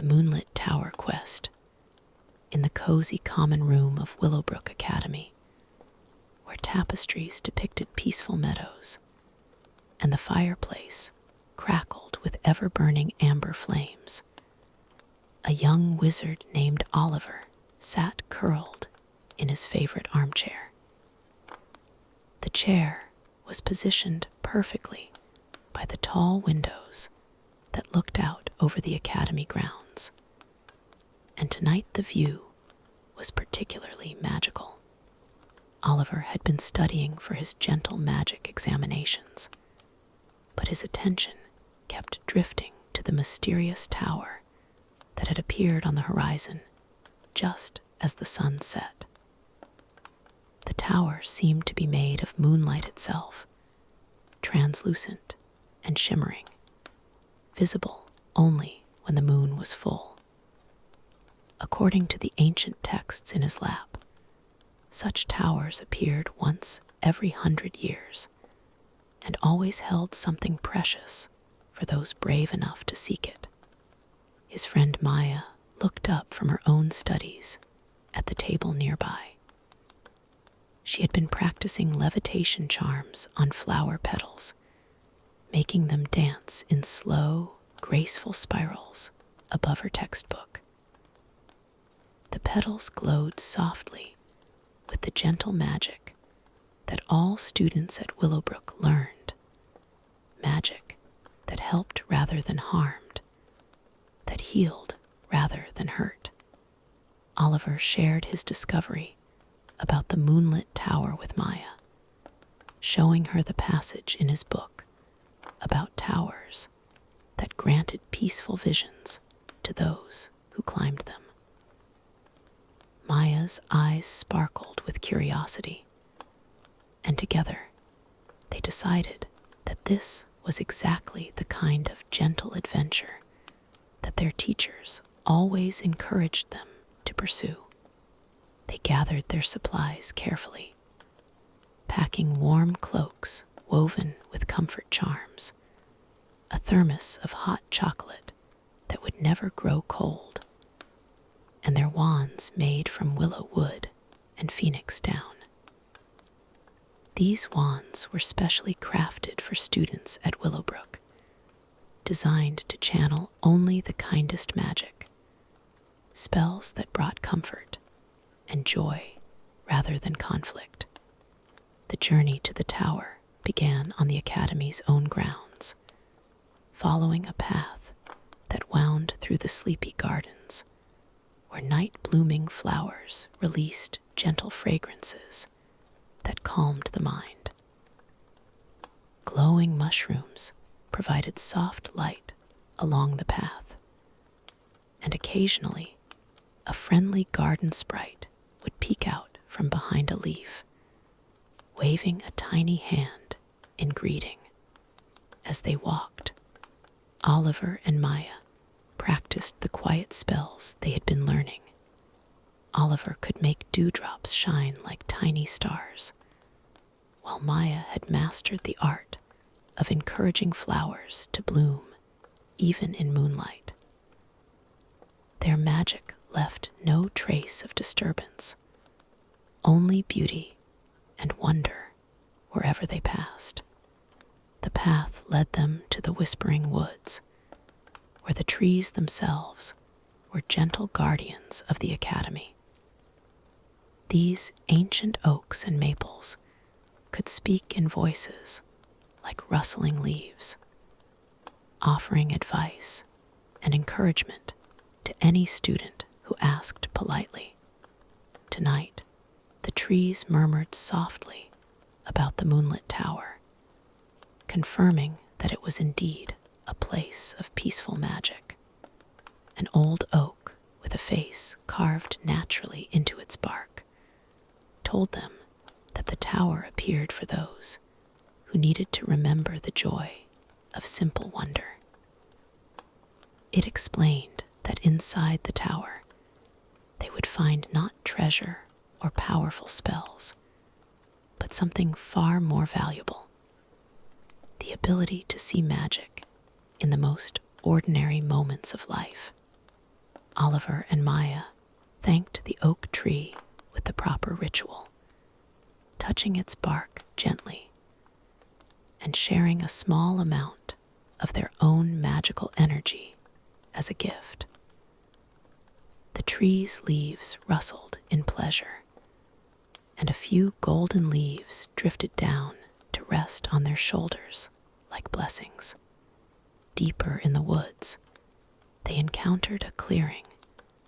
Moonlit Tower quest in the cozy common room of Willowbrook Academy, where tapestries depicted peaceful meadows and the fireplace crackled with ever-burning amber flames. A young wizard named Oliver sat curled in his favorite armchair. The chair was positioned perfectly by the tall windows that looked out over the academy grounds, and tonight the view was particularly magical. Oliver had been studying for his gentle magic examinations, but his attention kept drifting to the mysterious tower that had appeared on the horizon just as the sun set. The tower seemed to be made of moonlight itself, translucent and shimmering, visible only when the moon was full. According to the ancient texts in his lap, such towers appeared once every 100 years and always held something precious for those brave enough to seek it. His friend Maya looked up from her own studies at the table nearby. She had been practicing levitation charms on flower petals, making them dance in slow, graceful spirals above her textbook. The petals glowed softly with the gentle magic that all students at Willowbrook learned, magic that helped rather than harmed, that healed rather than hurt. Oliver shared his discovery about the Moonlit Tower with Maya, showing her the passage in his book about towers that granted peaceful visions to those who climbed them. Maya's eyes sparkled with curiosity, and together they decided that this was exactly the kind of gentle adventure that their teachers always encouraged them to pursue. They gathered their supplies carefully, packing warm cloaks woven with comfort charms, a thermos of hot chocolate that would never grow cold, and their wands made from willow wood and phoenix down. These wands were specially crafted for students at Willowbrook, designed to channel only the kindest magic, spells that brought comfort and joy rather than conflict. The journey to the tower began on the Academy's own grounds, following a path that wound through the sleepy gardens, where night-blooming flowers released gentle fragrances that calmed the mind. Glowing mushrooms provided soft light along the path, and occasionally a friendly garden sprite would peek out from behind a leaf, waving a tiny hand in greeting. As they walked, Oliver and Maya practiced the quiet spells they had been learning. Oliver could make dewdrops shine like tiny stars, while Maya had mastered the art of encouraging flowers to bloom even in moonlight. Their magic left no trace of disturbance, only beauty and wonder wherever they passed. The path led them to the Whispering Woods, where the trees themselves were gentle guardians of the Academy. These ancient oaks and maples could speak in voices like rustling leaves, offering advice and encouragement to any student who asked politely. Tonight, the trees murmured softly about the Moonlit Tower, confirming that it was indeed a place of peaceful magic. An old oak with a face carved naturally into its bark told them that the tower appeared for those who needed to remember the joy of simple wonder. It explained that inside the tower they would find not treasure or powerful spells, but something far more valuable: the ability to see magic in the most ordinary moments of life. Oliver and Maya thanked the oak tree with the proper ritual, touching its bark gently and sharing a small amount of their own magical energy as a gift. The tree's leaves rustled in pleasure, and a few golden leaves drifted down to rest on their shoulders like blessings. Deeper in the woods, they encountered a clearing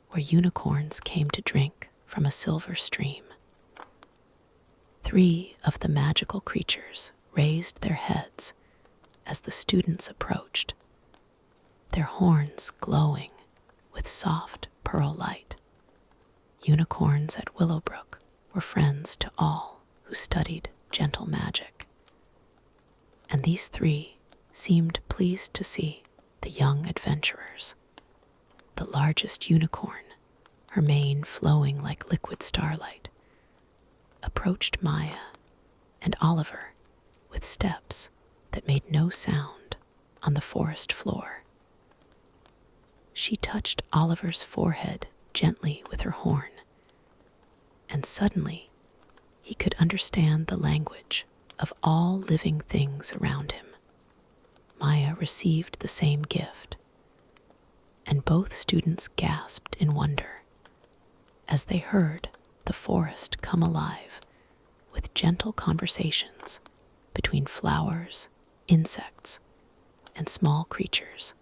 where unicorns came to drink from a silver stream. 3 of the magical creatures raised their heads as the students approached, their horns glowing with soft pearl light. Unicorns at Willowbrook were friends to all who studied gentle magic, and these 3 seemed pleased to see the young adventurers. The largest unicorn, her mane flowing like liquid starlight, approached Maya and Oliver with steps that made no sound on the forest floor. She touched Oliver's forehead gently with her horn, and suddenly he could understand the language of all living things around him. Maya received the same gift, and both students gasped in wonder as they heard the forest come alive with gentle conversations between flowers, insects, and small creatures.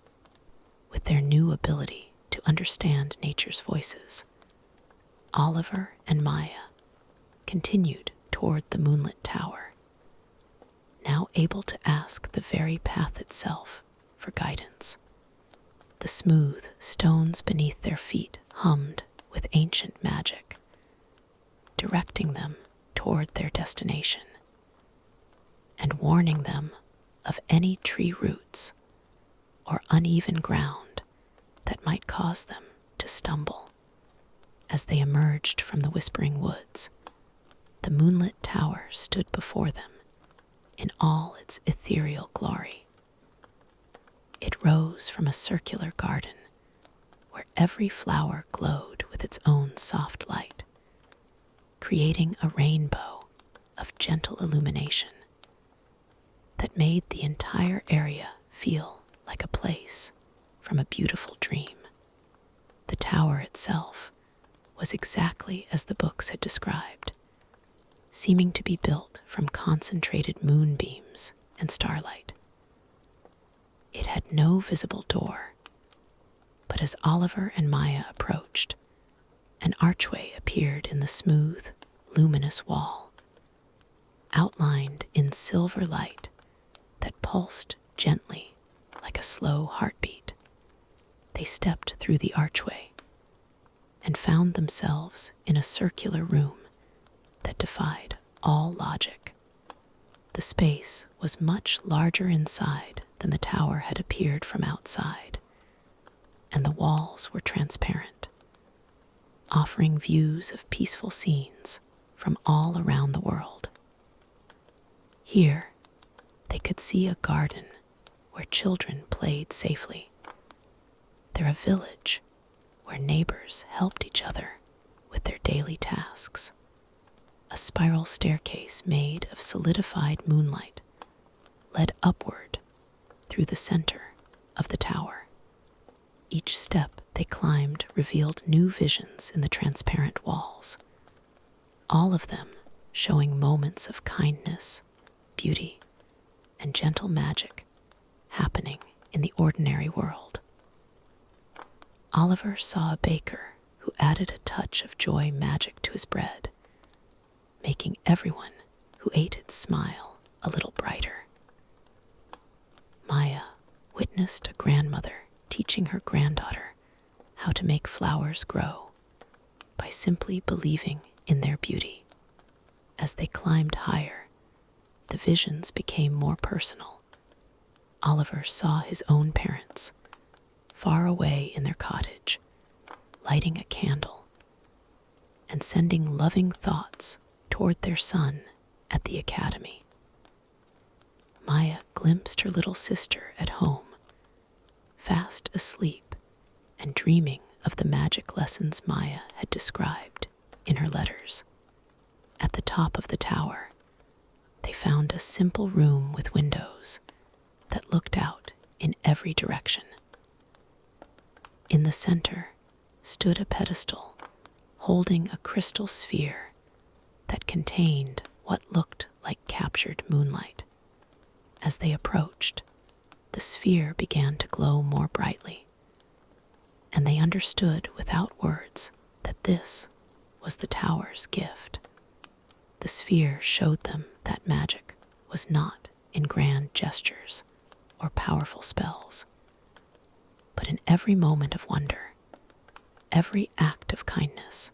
With their new ability to understand nature's voices, Oliver and Maya continued toward the Moonlit Tower, now able to ask the very path itself for guidance. The smooth stones beneath their feet hummed with ancient magic, directing them toward their destination and warning them of any tree roots or uneven ground that might cause them to stumble. As they emerged from the whispering woods, the Moonlit Tower stood before them in all its ethereal glory. It rose from a circular garden where every flower glowed with its own soft light, creating a rainbow of gentle illumination that made the entire area feel like a place from a beautiful dream. The tower itself was exactly as the books had described, seeming to be built from concentrated moonbeams and starlight. It had no visible door, but as Oliver and Maya approached, an archway appeared in the smooth, luminous wall, outlined in silver light that pulsed gently like a slow heartbeat. They stepped through the archway and found themselves in a circular room that defied all logic. The space was much larger inside than the tower had appeared from outside, and the walls were transparent, offering views of peaceful scenes from all around the world. Here, they could see a garden where children played safely. There a village where neighbors helped each other with their daily tasks. A spiral staircase made of solidified moonlight led upward through the center of the tower. Each step they climbed revealed new visions in the transparent walls, all of them showing moments of kindness, beauty, and gentle magic happening in the ordinary world. Oliver saw a baker who added a touch of joy magic to his bread, making everyone who ate it smile a little brighter. Maya witnessed a grandmother teaching her granddaughter how to make flowers grow by simply believing in their beauty. As they climbed higher, the visions became more personal. Oliver saw his own parents, far away in their cottage, lighting a candle and sending loving thoughts toward their son at the academy. Maya glimpsed her little sister at home, fast asleep and dreaming of the magic lessons Maya had described in her letters. At the top of the tower, they found a simple room with windows that looked out in every direction. In the center stood a pedestal holding a crystal sphere that contained what looked like captured moonlight. As they approached, the sphere began to glow more brightly, and they understood without words that this was the tower's gift. The sphere showed them that magic was not in grand gestures or powerful spells, but in every moment of wonder, every act of kindness,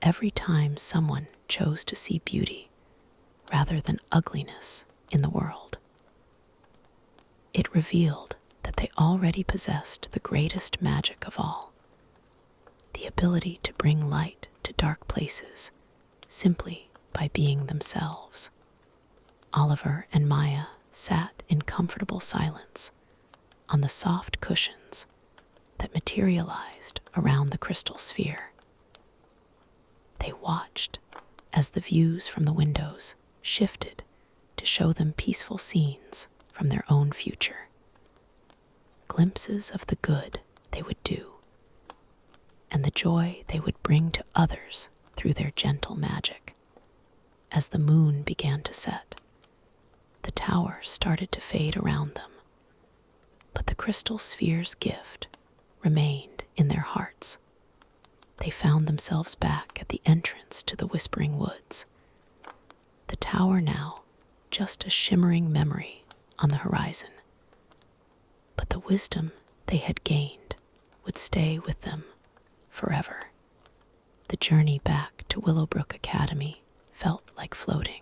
every time someone chose to see beauty rather than ugliness in the world. It revealed that they already possessed the greatest magic of all, the ability to bring light to dark places simply by being themselves. Oliver and Maya sat in comfortable silence on the soft cushions that materialized around the crystal sphere. They watched as the views from the windows shifted to show them peaceful scenes from their own future, glimpses of the good they would do, and the joy they would bring to others through their gentle magic. As the moon began to set, the tower started to fade around them, but the crystal sphere's gift remained in their hearts. They found themselves back at the entrance to the Whispering Woods, the tower now just a shimmering memory on the horizon. But the wisdom they had gained would stay with them forever. The journey back to Willowbrook Academy felt like floating.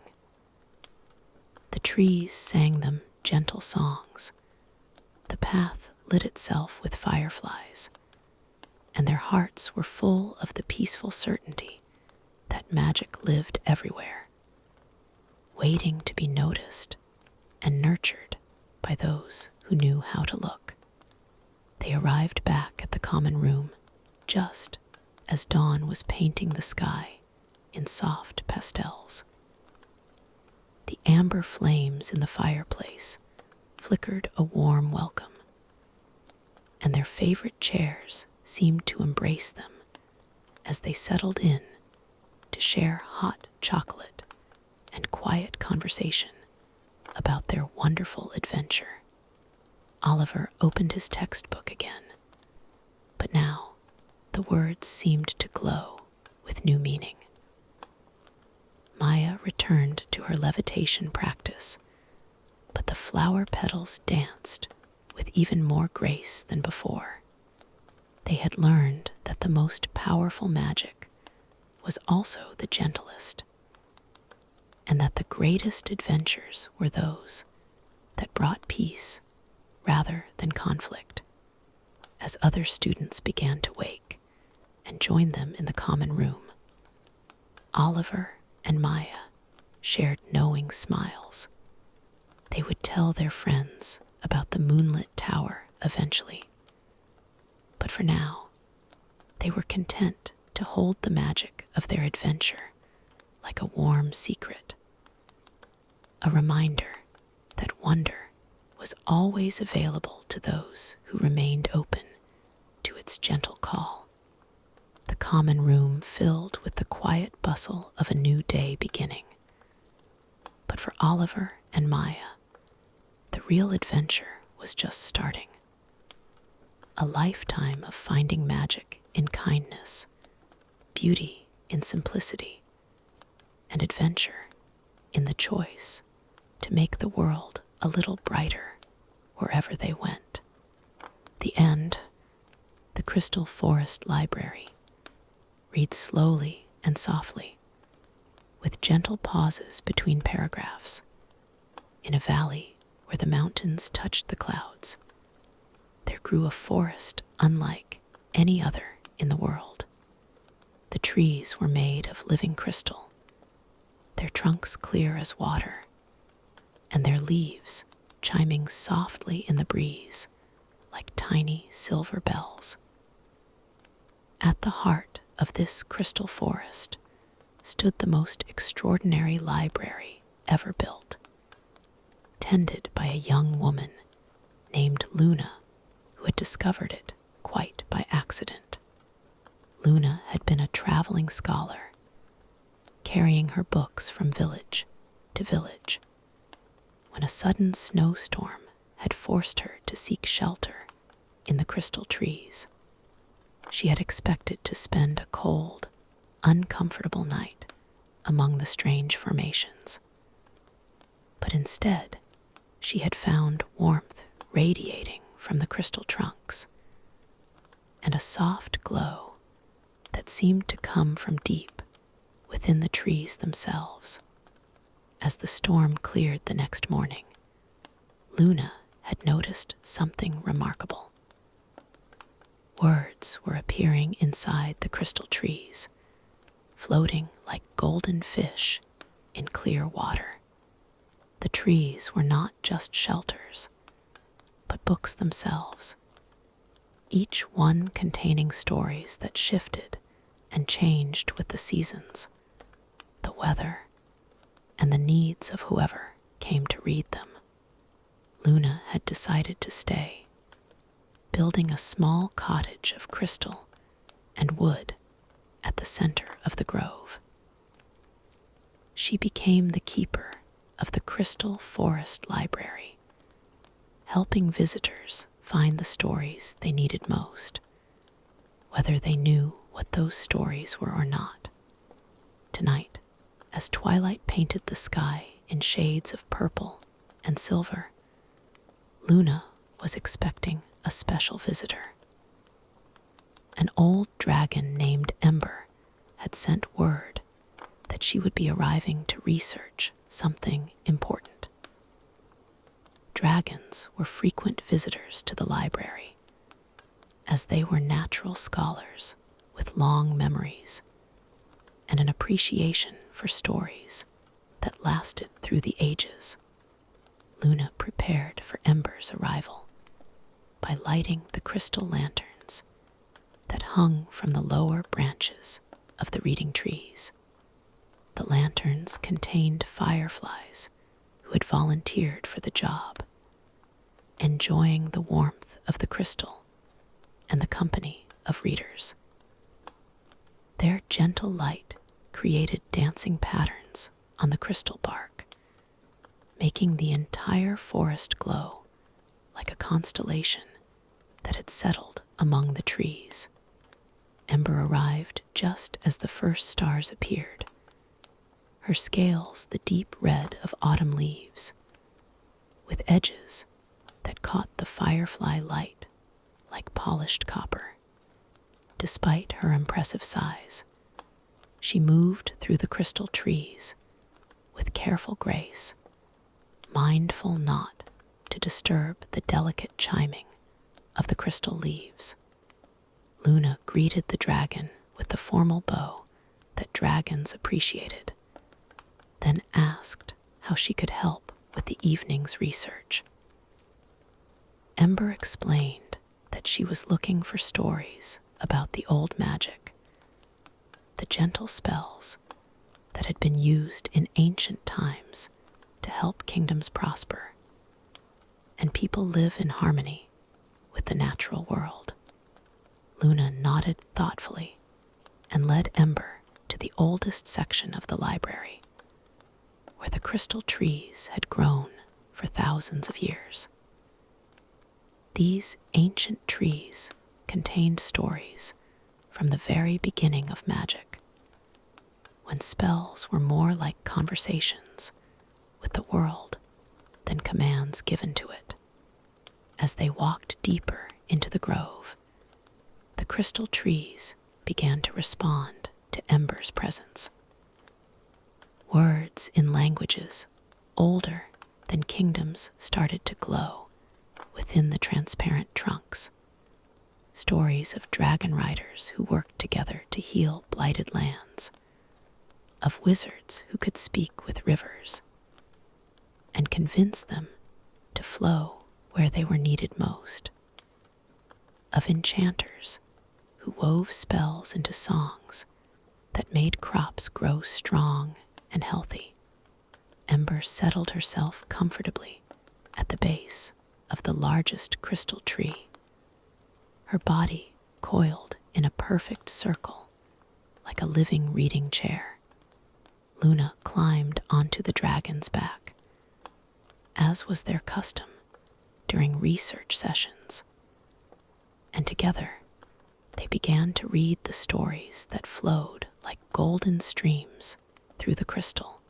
The trees sang them gentle songs. The path lit itself with fireflies, and their hearts were full of the peaceful certainty that magic lived everywhere, waiting to be noticed and nurtured by those who knew how to look. They arrived back at the common room just as dawn was painting the sky in soft pastels. The amber flames in the fireplace flickered a warm welcome, and their favorite chairs seemed to embrace them as they settled in to share hot chocolate and quiet conversation about their wonderful adventure. Oliver opened his textbook again, but now the words seemed to glow with new meaning. Maya returned to her levitation practice, but the flower petals danced with even more grace than before. They had learned that the most powerful magic was also the gentlest, and that the greatest adventures were those that brought peace rather than conflict. As other students began to wake and join them in the common room, Oliver and Maya shared knowing smiles. They would tell their friends about the moonlit tower eventually, but for now, they were content to hold the magic of their adventure like a warm secret, a reminder that wonder was always available to those who remained open to its gentle call. The common room filled with the quiet bustle of a new day beginning. But for Oliver and Maya, the real adventure was just starting. A lifetime of finding magic in kindness, beauty in simplicity, and adventure in the choice to make the world a little brighter wherever they went. The end. The Crystal Forest Library. Read slowly and softly, with gentle pauses between paragraphs. In a valley where the mountains touched the clouds, there grew a forest unlike any other in the world. The trees were made of living crystal, their trunks clear as water, and their leaves chiming softly in the breeze like tiny silver bells. At the heart of this crystal forest stood the most extraordinary library ever built, tended by a young woman named Luna, who had discovered it quite by accident. Luna had been a traveling scholar, carrying her books from village to village, when a sudden snowstorm had forced her to seek shelter in the crystal trees. She had expected to spend a cold, uncomfortable night among the strange formations, but instead she had found warmth radiating from the crystal trunks and a soft glow that seemed to come from deep within the trees themselves. As the storm cleared the next morning, Luna had noticed something remarkable. Words were appearing inside the crystal trees, floating like golden fish in clear water. The trees were not just shelters, but books themselves, each one containing stories that shifted and changed with the seasons, the weather, and the needs of whoever came to read them. Luna had decided to stay, building a small cottage of crystal and wood at the center of the grove. She became the keeper of the Crystal Forest Library, helping visitors find the stories they needed most, whether they knew what those stories were or not. Tonight, as twilight painted the sky in shades of purple and silver, Luna was expecting a special visitor. An old dragon named Ember had sent word that she would be arriving to research something important. Dragons were frequent visitors to the library, as they were natural scholars with long memories and an appreciation for stories that lasted through the ages. Luna prepared for Ember's arrival by lighting the crystal lanterns that hung from the lower branches of the reading trees. The lanterns contained fireflies who had volunteered for the job, enjoying the warmth of the crystal and the company of readers. Their gentle light created dancing patterns on the crystal bark, making the entire forest glow like a constellation that had settled among the trees. Ember arrived just as the first stars appeared, her scales the deep red of autumn leaves, with edges that caught the firefly light like polished copper. Despite her impressive size, she moved through the crystal trees with careful grace, mindful not to disturb the delicate chiming of the crystal leaves. Luna greeted the dragon with the formal bow that dragons appreciated, then asked how she could help with the evening's research. Ember explained that she was looking for stories about the old magic, the gentle spells that had been used in ancient times to help kingdoms prosper and people live in harmony with the natural world. Luna nodded thoughtfully and led Ember to the oldest section of the library, where the crystal trees had grown for thousands of years. These ancient trees contained stories from the very beginning of magic, when spells were more like conversations with the world than commands given to it. As they walked deeper into the grove, the crystal trees began to respond to Ember's presence. Words in languages older than kingdoms started to glow within the transparent trunks. Stories of dragon riders who worked together to heal blighted lands, of wizards who could speak with rivers and convince them to flow where they were needed most, of enchanters who wove spells into songs that made crops grow strong and healthy. Ember settled herself comfortably at the base of the largest crystal tree, her body coiled in a perfect circle like a living reading chair. Luna climbed onto the dragon's back, as was their custom during research sessions, and together they began to read the stories that flowed like golden streams through the crystal.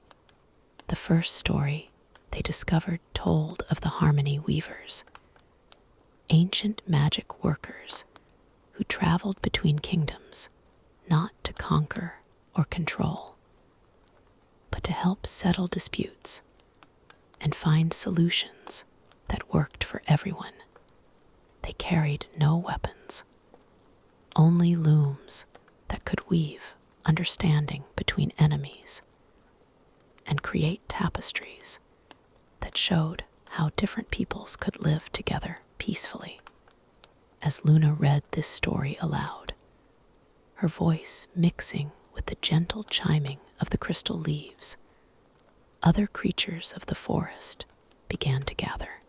The first story they discovered told of the Harmony Weavers, ancient magic workers who traveled between kingdoms not to conquer or control, but to help settle disputes and find solutions that worked for everyone. They carried no weapons, only looms that could weave understanding between enemies and create tapestries that showed how different peoples could live together peacefully. As Luna read this story aloud, her voice mixing with the gentle chiming of the crystal leaves, other creatures of the forest began to gather.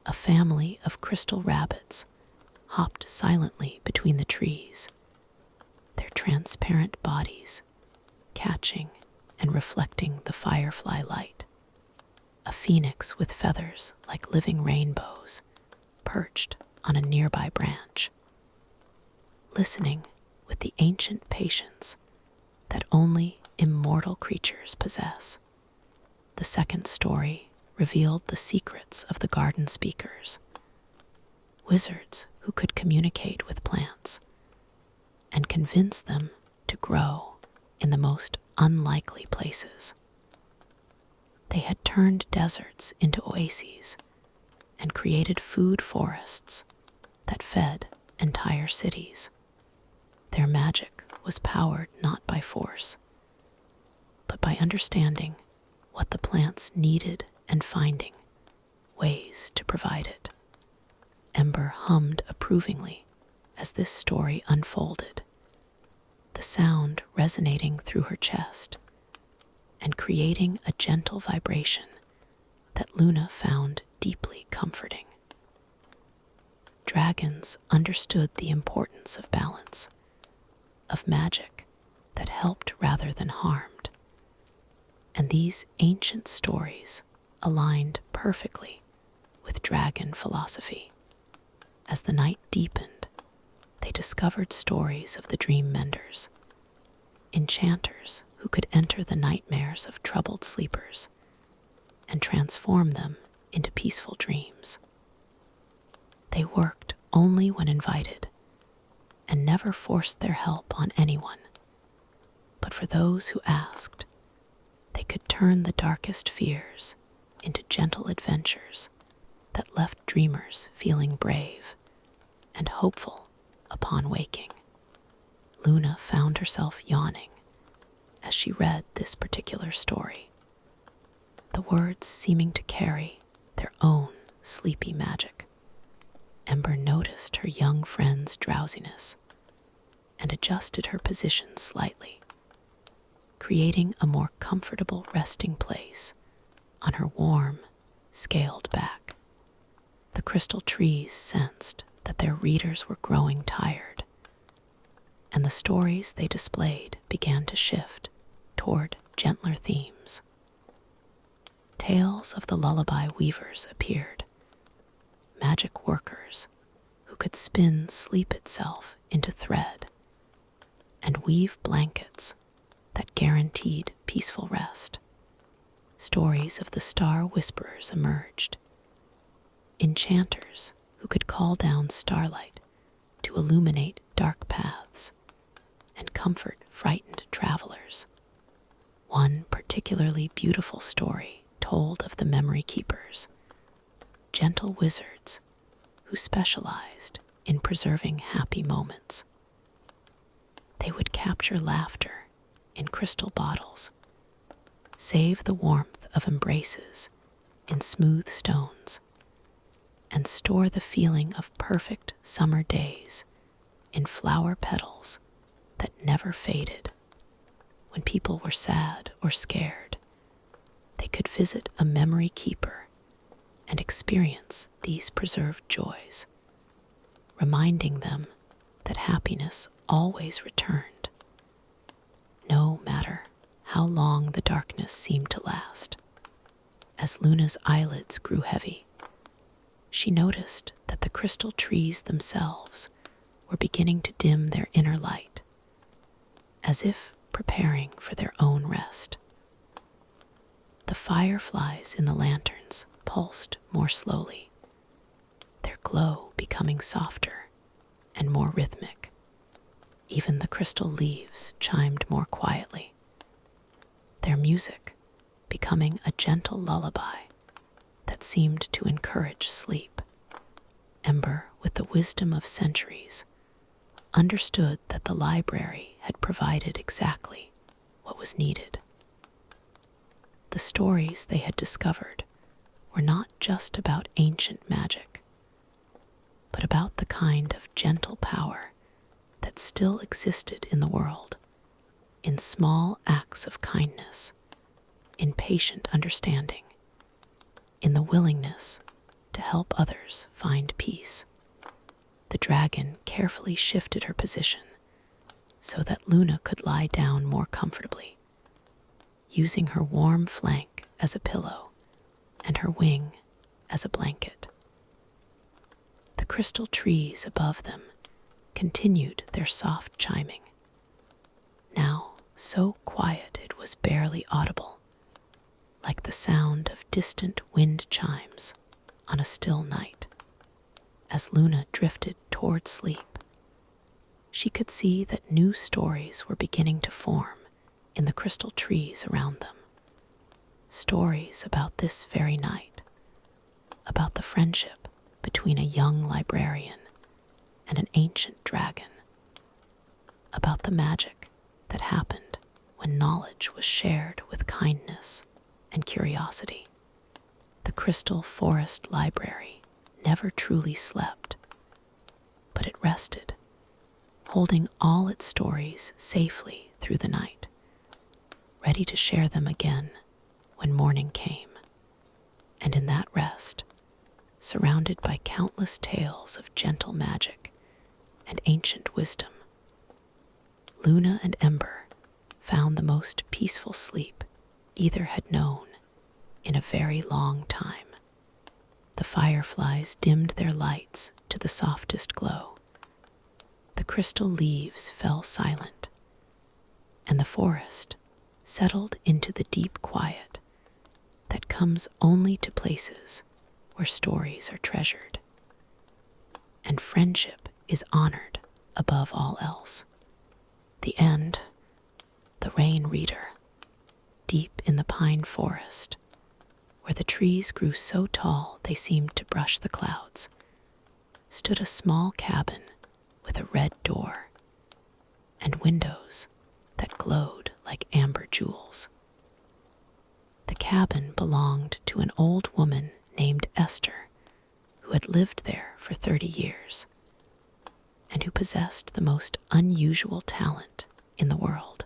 A family of crystal rabbits hopped silently between the trees, their transparent bodies catching and reflecting the firefly light. A phoenix with feathers like living rainbows perched on a nearby branch, listening with the ancient patience that only immortal creatures possess. The second story revealed the secrets of the garden speakers, wizards who could communicate with plants and convince them to grow in the most unlikely places. They had turned deserts into oases and created food forests that fed entire cities. Their magic was powered not by force, but by understanding what the plants needed and finding ways to provide it. Ember hummed approvingly as this story unfolded, the sound resonating through her chest and creating a gentle vibration that Luna found deeply comforting. Dragons understood the importance of balance, of magic that helped rather than harmed, and these ancient stories aligned perfectly with dragon philosophy. As the night deepened, they discovered stories of the dream menders, enchanters who could enter the nightmares of troubled sleepers and transform them into peaceful dreams. They worked only when invited and never forced their help on anyone, but for those who asked, they could turn the darkest fears into gentle adventures that left dreamers feeling brave and hopeful upon waking. Luna found herself yawning as she read this particular story, the words seeming to carry their own sleepy magic. Ember noticed her young friend's drowsiness and adjusted her position slightly, creating a more comfortable resting place on her warm, scaled back. The crystal trees sensed that their readers were growing tired, and the stories they displayed began to shift toward gentler themes. Tales of the Lullaby weavers appeared, magic workers who could spin sleep itself into thread and weave blankets that guaranteed peaceful rest. Stories of the star whisperers emerged, enchanters who could call down starlight to illuminate dark paths and comfort frightened travelers. One particularly beautiful story told of the memory keepers, gentle wizards who specialized in preserving happy moments. They would capture laughter in crystal bottles, save the warmth of embraces in smooth stones, and store the feeling of perfect summer days in flower petals that never faded. When people were sad or scared, they could visit a memory keeper and experience these preserved joys, reminding them that happiness always returned, no matter how long the darkness seemed to last. As Luna's eyelids grew heavy, she noticed that the crystal trees themselves were beginning to dim their inner light, as if preparing for their own rest. The fireflies in the lanterns pulsed more slowly, their glow becoming softer and more rhythmic. Even the crystal leaves chimed more quietly, their music becoming a gentle lullaby that seemed to encourage sleep. Ember, with the wisdom of centuries, understood that the library had provided exactly what was needed. The stories they had discovered were not just about ancient magic, but about the kind of gentle power that still existed in the world, in small acts of kindness, in patient understanding, in the willingness to help others find peace. The dragon carefully shifted her position so that Luna could lie down more comfortably, using her warm flank as a pillow and her wing as a blanket. The crystal trees above them continued their soft chiming, now so quiet it was barely audible, like the sound of distant wind chimes on a still night. As Luna drifted toward sleep, she could see that new stories were beginning to form in the crystal trees around them. Stories about this very night, about the friendship between a young librarian and an ancient dragon, about the magic that happened when knowledge was shared with kindness and curiosity. The Crystal Forest Library never truly slept, but it rested, holding all its stories safely through the night, ready to share them again when morning came. And in that rest, surrounded by countless tales of gentle magic and ancient wisdom, Luna and Ember found the most peaceful sleep either had known in a very long time. The fireflies dimmed their lights to the softest glow. The crystal leaves fell silent, and the forest settled into the deep quiet that comes only to places where stories are treasured, and friendship is honored above all else. The end. The Rain Reader. Deep in the pine forest, where the trees grew so tall they seemed to brush the clouds, stood a small cabin with a red door and windows that glowed like amber jewels. The cabin belonged to an old woman named Esther, who had lived there for 30 years, and who possessed the most unusual talent in the world.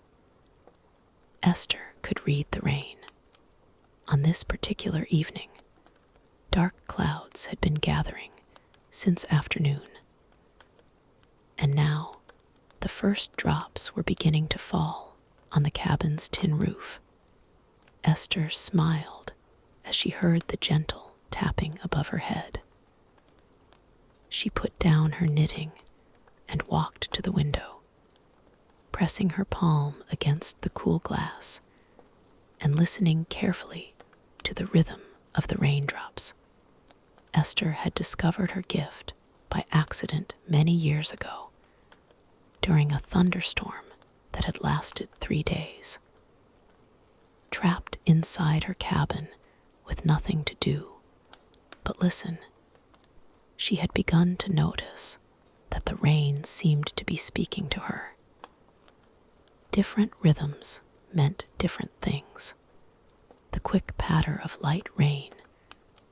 Esther could read the rain. On this particular evening, dark clouds had been gathering since afternoon, and now the first drops were beginning to fall on the cabin's tin roof. Esther smiled as she heard the gentle tapping above her head. She put down her knitting and walked to the window, pressing her palm against the cool glass and listening carefully to the rhythm of the raindrops. Esther had discovered her gift by accident many years ago, during a thunderstorm that had lasted 3 days. Trapped inside her cabin with nothing to do but listen, she had begun to notice that the rain seemed to be speaking to her. Different rhythms meant different things. The quick patter of light rain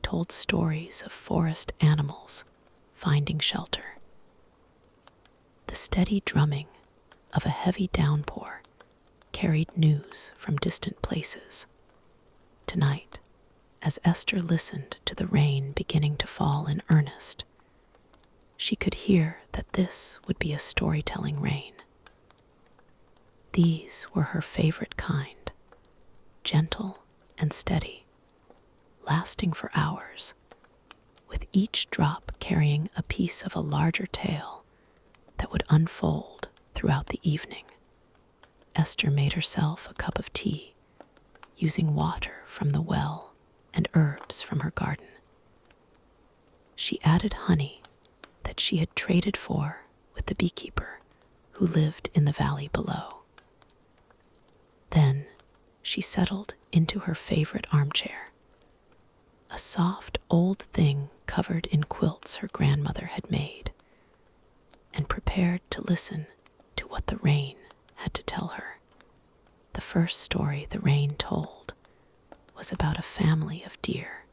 told stories of forest animals finding shelter. The steady drumming of a heavy downpour carried news from distant places. Tonight, as Esther listened to the rain beginning to fall in earnest, she could hear that this would be a storytelling rain. These were her favorite kind, gentle and steady, lasting for hours, with each drop carrying a piece of a larger tale that would unfold throughout the evening. Esther made herself a cup of tea, using water from the well and herbs from her garden. She added honey that she had traded for with the beekeeper who lived in the valley below. Then she settled into her favorite armchair, a soft old thing covered in quilts her grandmother had made, and prepared to listen to what the rain had to tell her. The first story the rain told was about a family of deer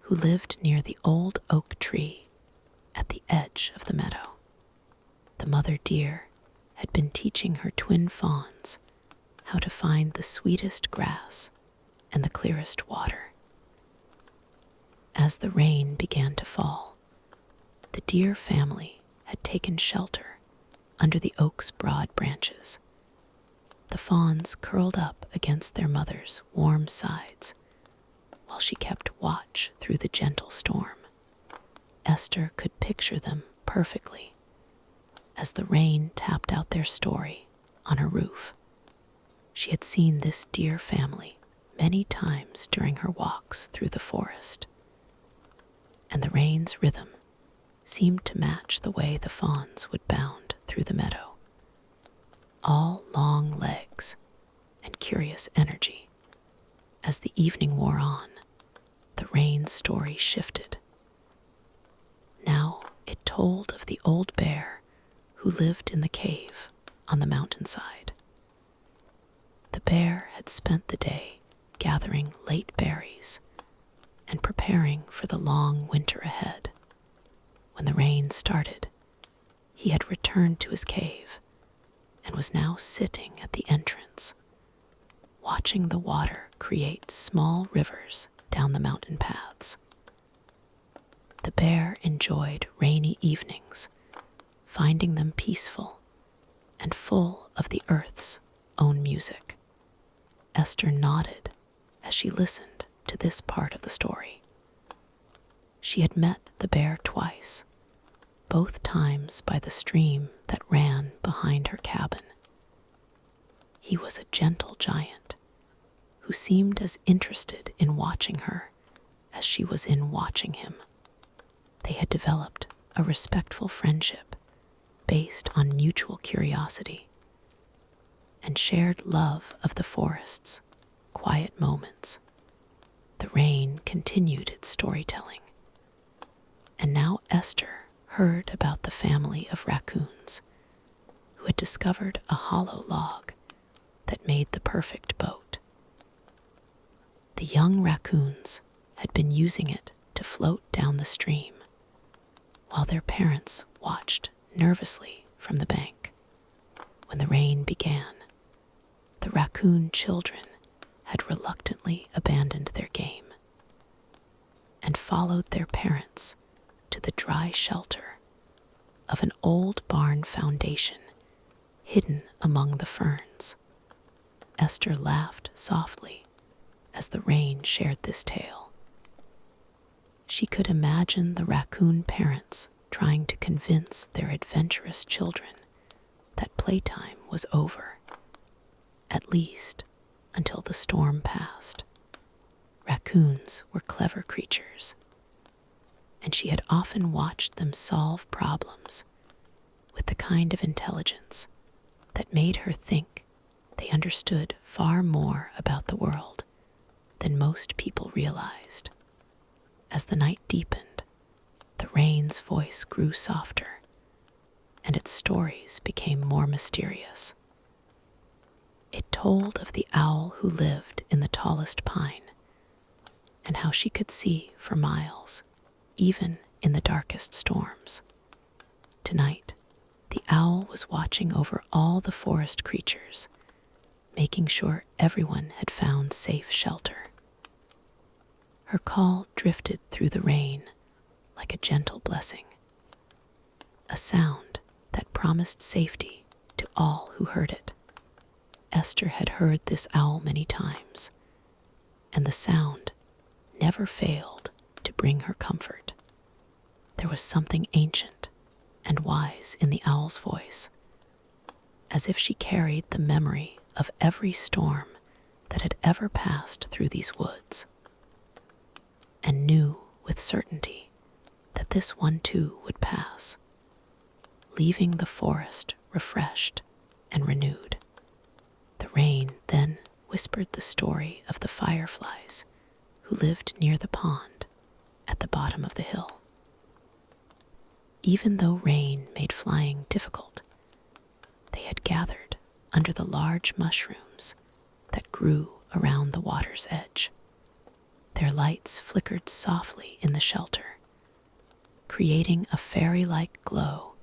who lived near the old oak tree at the edge of the meadow. The mother deer had been teaching her twin fawns how to find the sweetest grass and the clearest water. As the rain began to fall, the deer family had taken shelter under the oak's broad branches. The fawns curled up against their mother's warm sides while she kept watch through the gentle storm. Esther could picture them perfectly as the rain tapped out their story on her roof. She had seen this deer family many times during her walks through the forest, and the rain's rhythm seemed to match the way the fawns would bound through the meadow, all long legs and curious energy. As the evening wore on, the rain's story shifted. Now it told of the old bear who lived in the cave on the mountainside. The bear had spent the day gathering late berries and preparing for the long winter ahead. When the rain started, he had returned to his cave and was now sitting at the entrance, watching the water create small rivers down the mountain paths. The bear enjoyed rainy evenings, finding them peaceful and full of the earth's own music. Esther nodded as she listened to this part of the story. She had met the bear twice, both times by the stream that ran behind her cabin. He was a gentle giant who seemed as interested in watching her as she was in watching him. They had developed a respectful friendship based on mutual curiosity and shared love of the forest's quiet moments. The rain continued its storytelling, and now Esther heard about the family of raccoons who had discovered a hollow log that made the perfect boat. The young raccoons had been using it to float down the stream, while their parents watched nervously from the bank. When the rain began, the raccoon children had reluctantly abandoned their game and followed their parents to the dry shelter of an old barn foundation hidden among the ferns. Esther laughed softly as the rain shared this tale. She could imagine the raccoon parents trying to convince their adventurous children that playtime was over, at least until the storm passed. Raccoons were clever creatures, and she had often watched them solve problems with the kind of intelligence that made her think they understood far more about the world than most people realized. As the night deepened, the rain's voice grew softer, and its stories became more mysterious. It told of the owl who lived in the tallest pine, and how she could see for miles, even in the darkest storms. Tonight, The owl was watching over all the forest creatures, making sure everyone had found safe shelter. Her call drifted through the rain like a gentle blessing, a sound that promised safety to all who heard it. Esther had heard this owl many times, and the sound never failed to bring her comfort. There was something ancient and wise in the owl's voice, as if she carried the memory of every storm that had ever passed through these woods, and knew with certainty that this one too would pass, leaving the forest refreshed and renewed. The rain then whispered the story of the fireflies who lived near the pond at the bottom of the hill. Even though rain made flying difficult, they had gathered under the large mushrooms that grew around the water's edge. Their lights flickered softly in the shelter, creating a fairy-like glow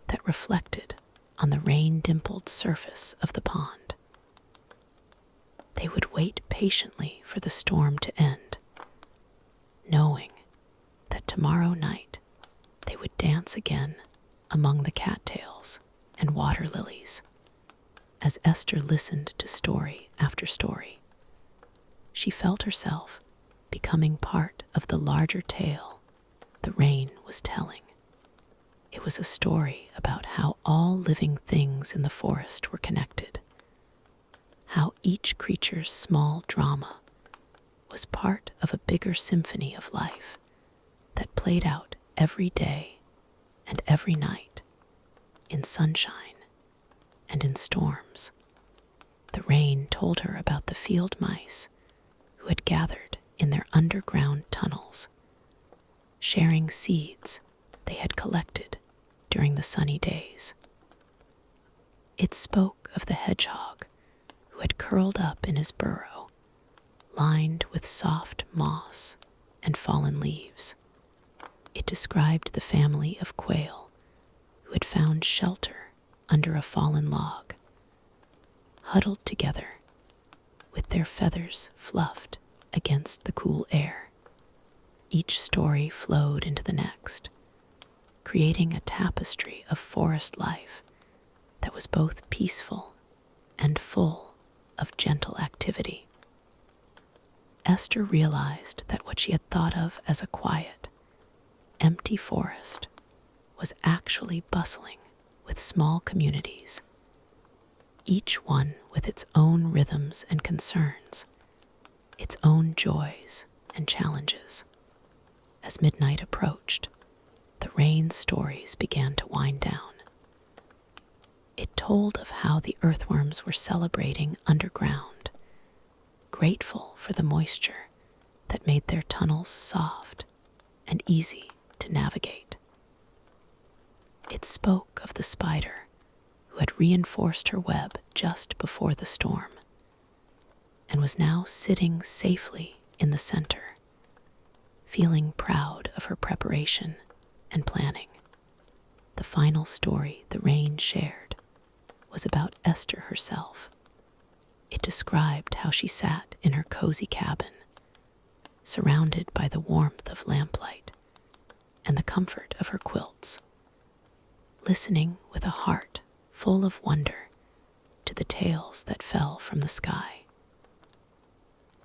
that reflected on the rain-dimpled surface of the pond. They would wait patiently for the storm to end, knowing that tomorrow night they would dance again among the cattails and water lilies. As Esther listened to story after story, she felt herself becoming part of the larger tale the rain was telling. It was a story about how all living things in the forest were connected, how each creature's small drama was part of a bigger symphony of life that played out every day and every night, in sunshine and in storms. The rain told her about the field mice who had gathered in their underground tunnels, sharing seeds they had collected during the sunny days. It spoke of the hedgehog who had curled up in his burrow, lined with soft moss and fallen leaves. It described the family of quail who had found shelter under a fallen log, huddled together with their feathers fluffed against the cool air. Each story flowed into the next, creating a tapestry of forest life that was both peaceful and full of gentle activity. Esther realized that what she had thought of as a quiet, empty forest was actually bustling with small communities, each one with its own rhythms and concerns, its own joys and challenges. As midnight approached, the rain stories began to wind down. It told of how the earthworms were celebrating underground, grateful for the moisture that made their tunnels soft and easy to navigate. It spoke of the spider who had reinforced her web just before the storm and was now sitting safely in the center, feeling proud of her preparation and planning. The final story the rain shared was about Esther herself. It described how she sat in her cozy cabin, surrounded by the warmth of lamplight and the comfort of her quilts, listening with a heart full of wonder to the tales that fell from the sky.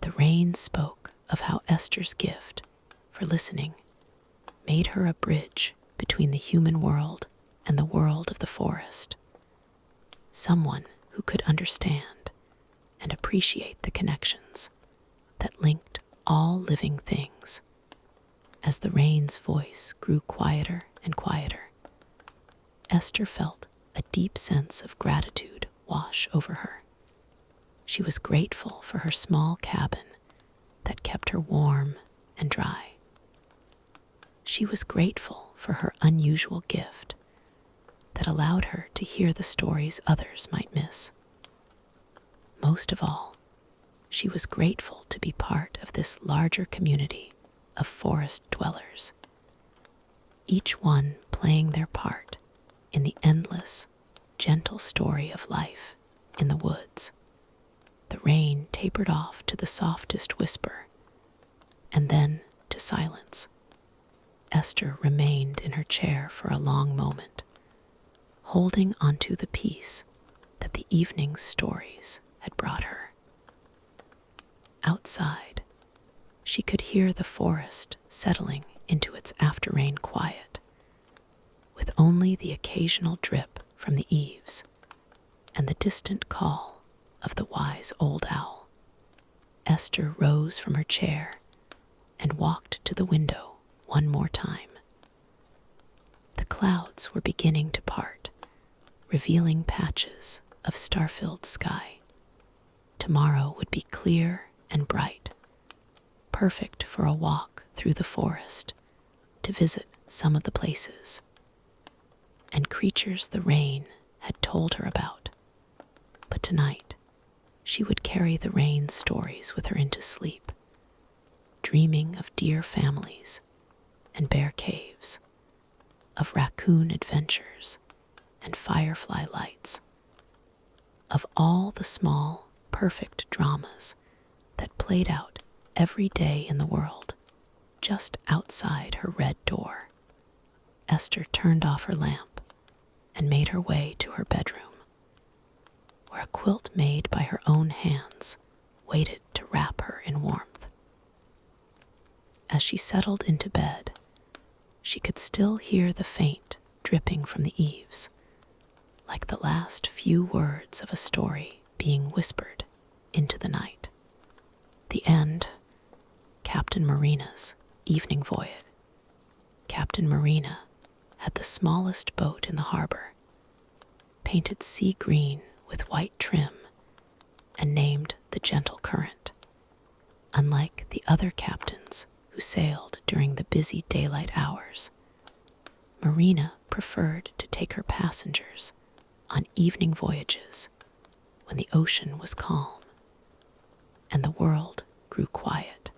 The rain spoke of how Esther's gift for listening made her a bridge between the human world and the world of the forest, someone who could understand and appreciate the connections that linked all living things. As the rain's voice grew quieter and quieter, Esther felt a deep sense of gratitude wash over her. She was grateful for her small cabin that kept her warm and dry. She was grateful for her unusual gift that allowed her to hear the stories others might miss. Most of all, she was grateful to be part of this larger community of forest dwellers, each one playing their part in the endless, gentle story of life in the woods. The rain tapered off to the softest whisper, and then to silence. Esther remained in her chair for a long moment, holding onto the peace that the evening's stories had brought her. Outside, she could hear the forest settling into its after-rain quiet, with only the occasional drip from the eaves and the distant call of the wise old owl. Esther rose from her chair and walked to the window one more time. The clouds were beginning to part, revealing patches of star-filled sky. Tomorrow would be clear and bright, perfect for a walk through the forest to visit some of the places and creatures the rain had told her about. But tonight, she would carry the rain stories with her into sleep, dreaming of deer families and bear caves, of raccoon adventures and firefly lights, of all the small, perfect dramas that played out every day in the world, just outside her red door. Esther turned off her lamp and made her way to her bedroom, where a quilt made by her own hands waited to wrap her in warmth. As she settled into bed, she could still hear the faint dripping from the eaves, like the last few words of a story being whispered into the night. The end. Captain Marina's evening voyage. Captain Marina had the smallest boat in the harbor, painted sea green with white trim and named the Gentle Current. Unlike the other captains who sailed during the busy daylight hours, Marina preferred to take her passengers on evening voyages when the ocean was calm and the world grew quiet.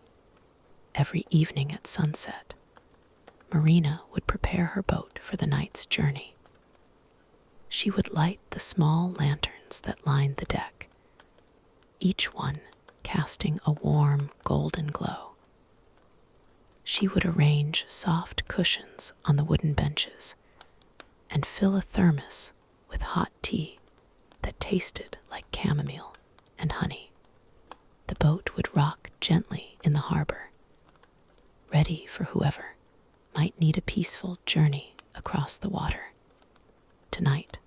Every evening at sunset, Marina would prepare her boat for the night's journey. She would light the small lanterns that lined the deck, each one casting a warm golden glow. She would arrange soft cushions on the wooden benches and fill a thermos with hot tea that tasted like chamomile and honey. The boat would rock gently in the harbor, ready for whoever might need a peaceful journey across the water. Tonight,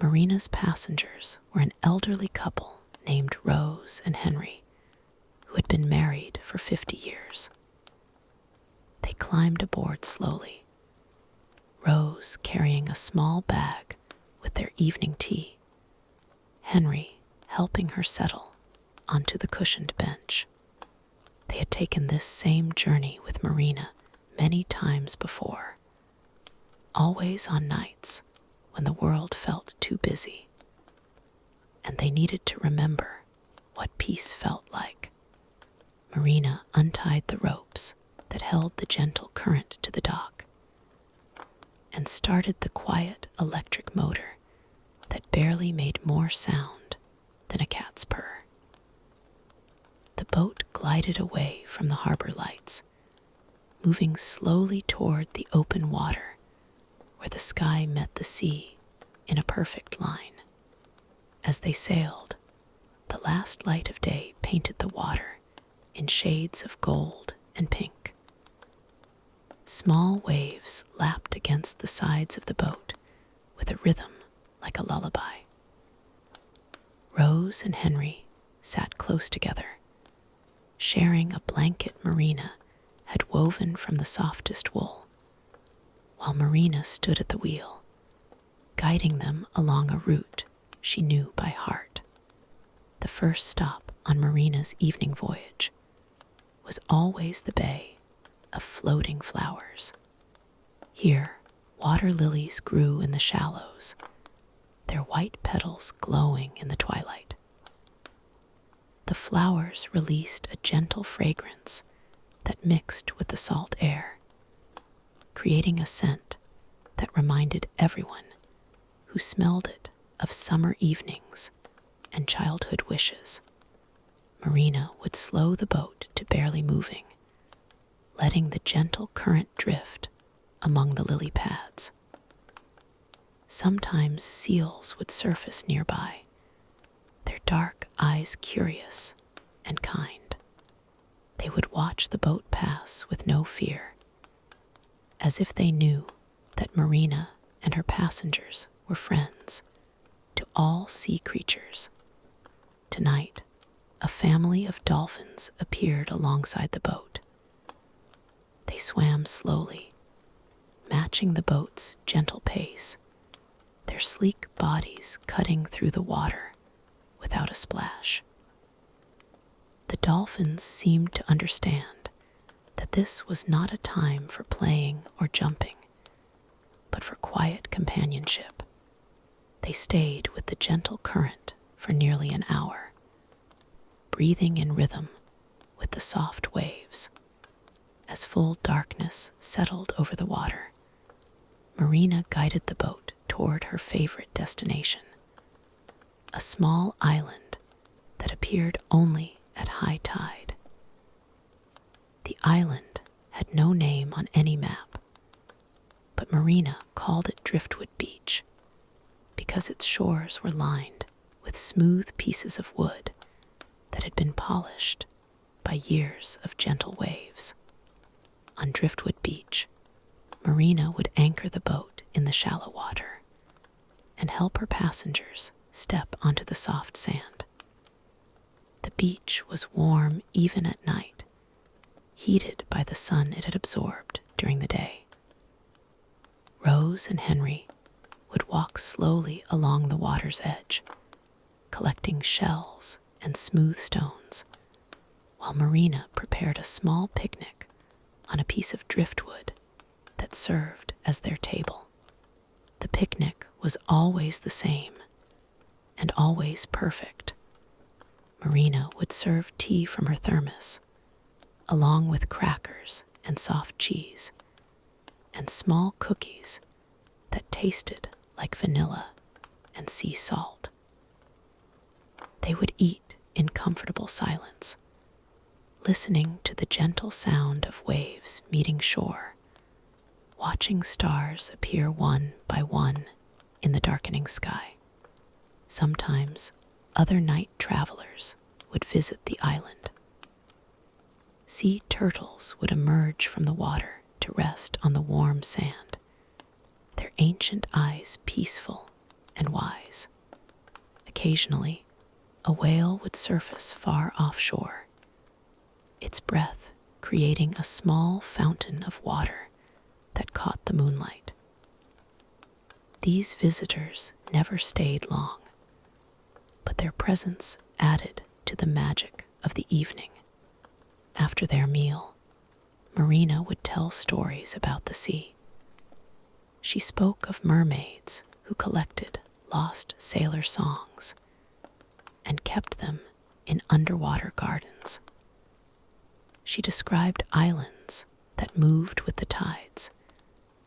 Marina's passengers were an elderly couple named Rose and Henry, who had been married for 50 years. They climbed aboard slowly, Rose carrying a small bag with their evening tea, Henry helping her settle onto the cushioned bench. They had taken this same journey with Marina many times before, always on nights when the world felt too busy, and they needed to remember what peace felt like. Marina untied the ropes that held the Gentle Current to the dock and started the quiet electric motor that barely made more sound than a cat's purr. The boat glided away from the harbor lights, moving slowly toward the open water where the sky met the sea in a perfect line. As they sailed, the last light of day painted the water in shades of gold and pink. Small waves lapped against the sides of the boat with a rhythm like a lullaby. Rose and Henry sat close together, sharing a blanket Marina had woven from the softest wool, while Marina stood at the wheel, guiding them along a route she knew by heart. The first stop on Marina's evening voyage was always the bay of floating flowers. Here, water lilies grew in the shallows, their white petals glowing in the twilight. The flowers released a gentle fragrance that mixed with the salt air, creating a scent that reminded everyone who smelled it of summer evenings and childhood wishes. Marina would slow the boat to barely moving, letting the gentle current drift among the lily pads. Sometimes seals would surface nearby, their dark eyes curious and kind. They would watch the boat pass with no fear, as if they knew that Marina and her passengers were friends to all sea creatures. Tonight, a family of dolphins appeared alongside the boat. They swam slowly, matching the boat's gentle pace, their sleek bodies cutting through the water without a splash. The dolphins seemed to understand that this was not a time for playing or jumping, but for quiet companionship. They stayed with the gentle current for nearly an hour, breathing in rhythm with the soft waves. As full darkness settled over the water, Marina guided the boat toward her favorite destination, a small island that appeared only at high tide. The island had no name on any map, but Marina called it Driftwood Beach because its shores were lined with smooth pieces of wood that had been polished by years of gentle waves. On Driftwood Beach, Marina would anchor the boat in the shallow water and help her passengers step onto the soft sand. The beach was warm even at night, heated by the sun it had absorbed during the day. Rose and Henry would walk slowly along the water's edge, collecting shells and smooth stones, while Marina prepared a small picnic on a piece of driftwood that served as their table. The picnic was always the same and always perfect. Marina would serve tea from her thermos, along with crackers and soft cheese, and small cookies that tasted like vanilla and sea salt. They would eat in comfortable silence, listening to the gentle sound of waves meeting shore, watching stars appear one by one in the darkening sky. Sometimes other night travelers would visit the island. Sea turtles would emerge from the water to rest on the warm sand, their ancient eyes peaceful and wise. Occasionally, a whale would surface far offshore, its breath creating a small fountain of water that caught the moonlight. These visitors never stayed long, but their presence added to the magic of the evening. After their meal, Marina would tell stories about the sea. She spoke of mermaids who collected lost sailor songs and kept them in underwater gardens. She described islands that moved with the tides,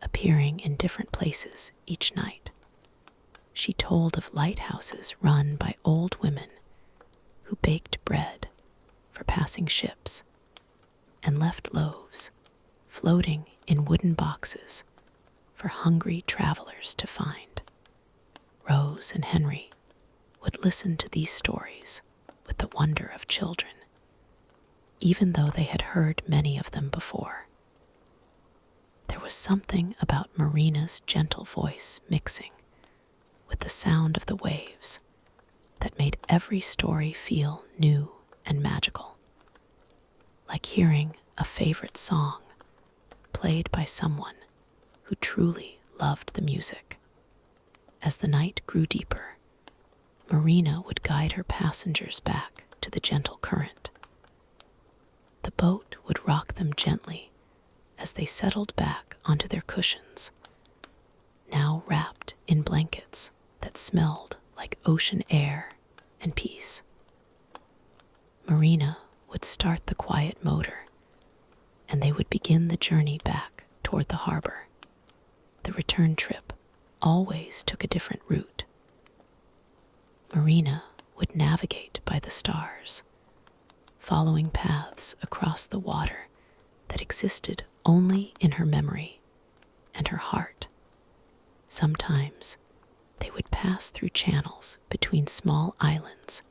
appearing in different places each night. She told of lighthouses run by old women who baked bread for passing ships and left loaves floating in wooden boxes for hungry travelers to find. Rose and Henry would listen to these stories with the wonder of children, even though they had heard many of them before. There was something about Marina's gentle voice mixing with the sound of the waves that made every story feel new and magical, like hearing a favorite song played by someone who truly loved the music. As the night grew deeper, Marina would guide her passengers back to the gentle current. The boat would rock them gently as they settled back onto their cushions, now wrapped in blankets that smelled like ocean air and peace. Marina would start the quiet motor, and they would begin the journey back toward the harbor. The return trip always took a different route. Marina would navigate by the stars, following paths across the water that existed only in her memory and her heart. Sometimes they would pass through channels between small islands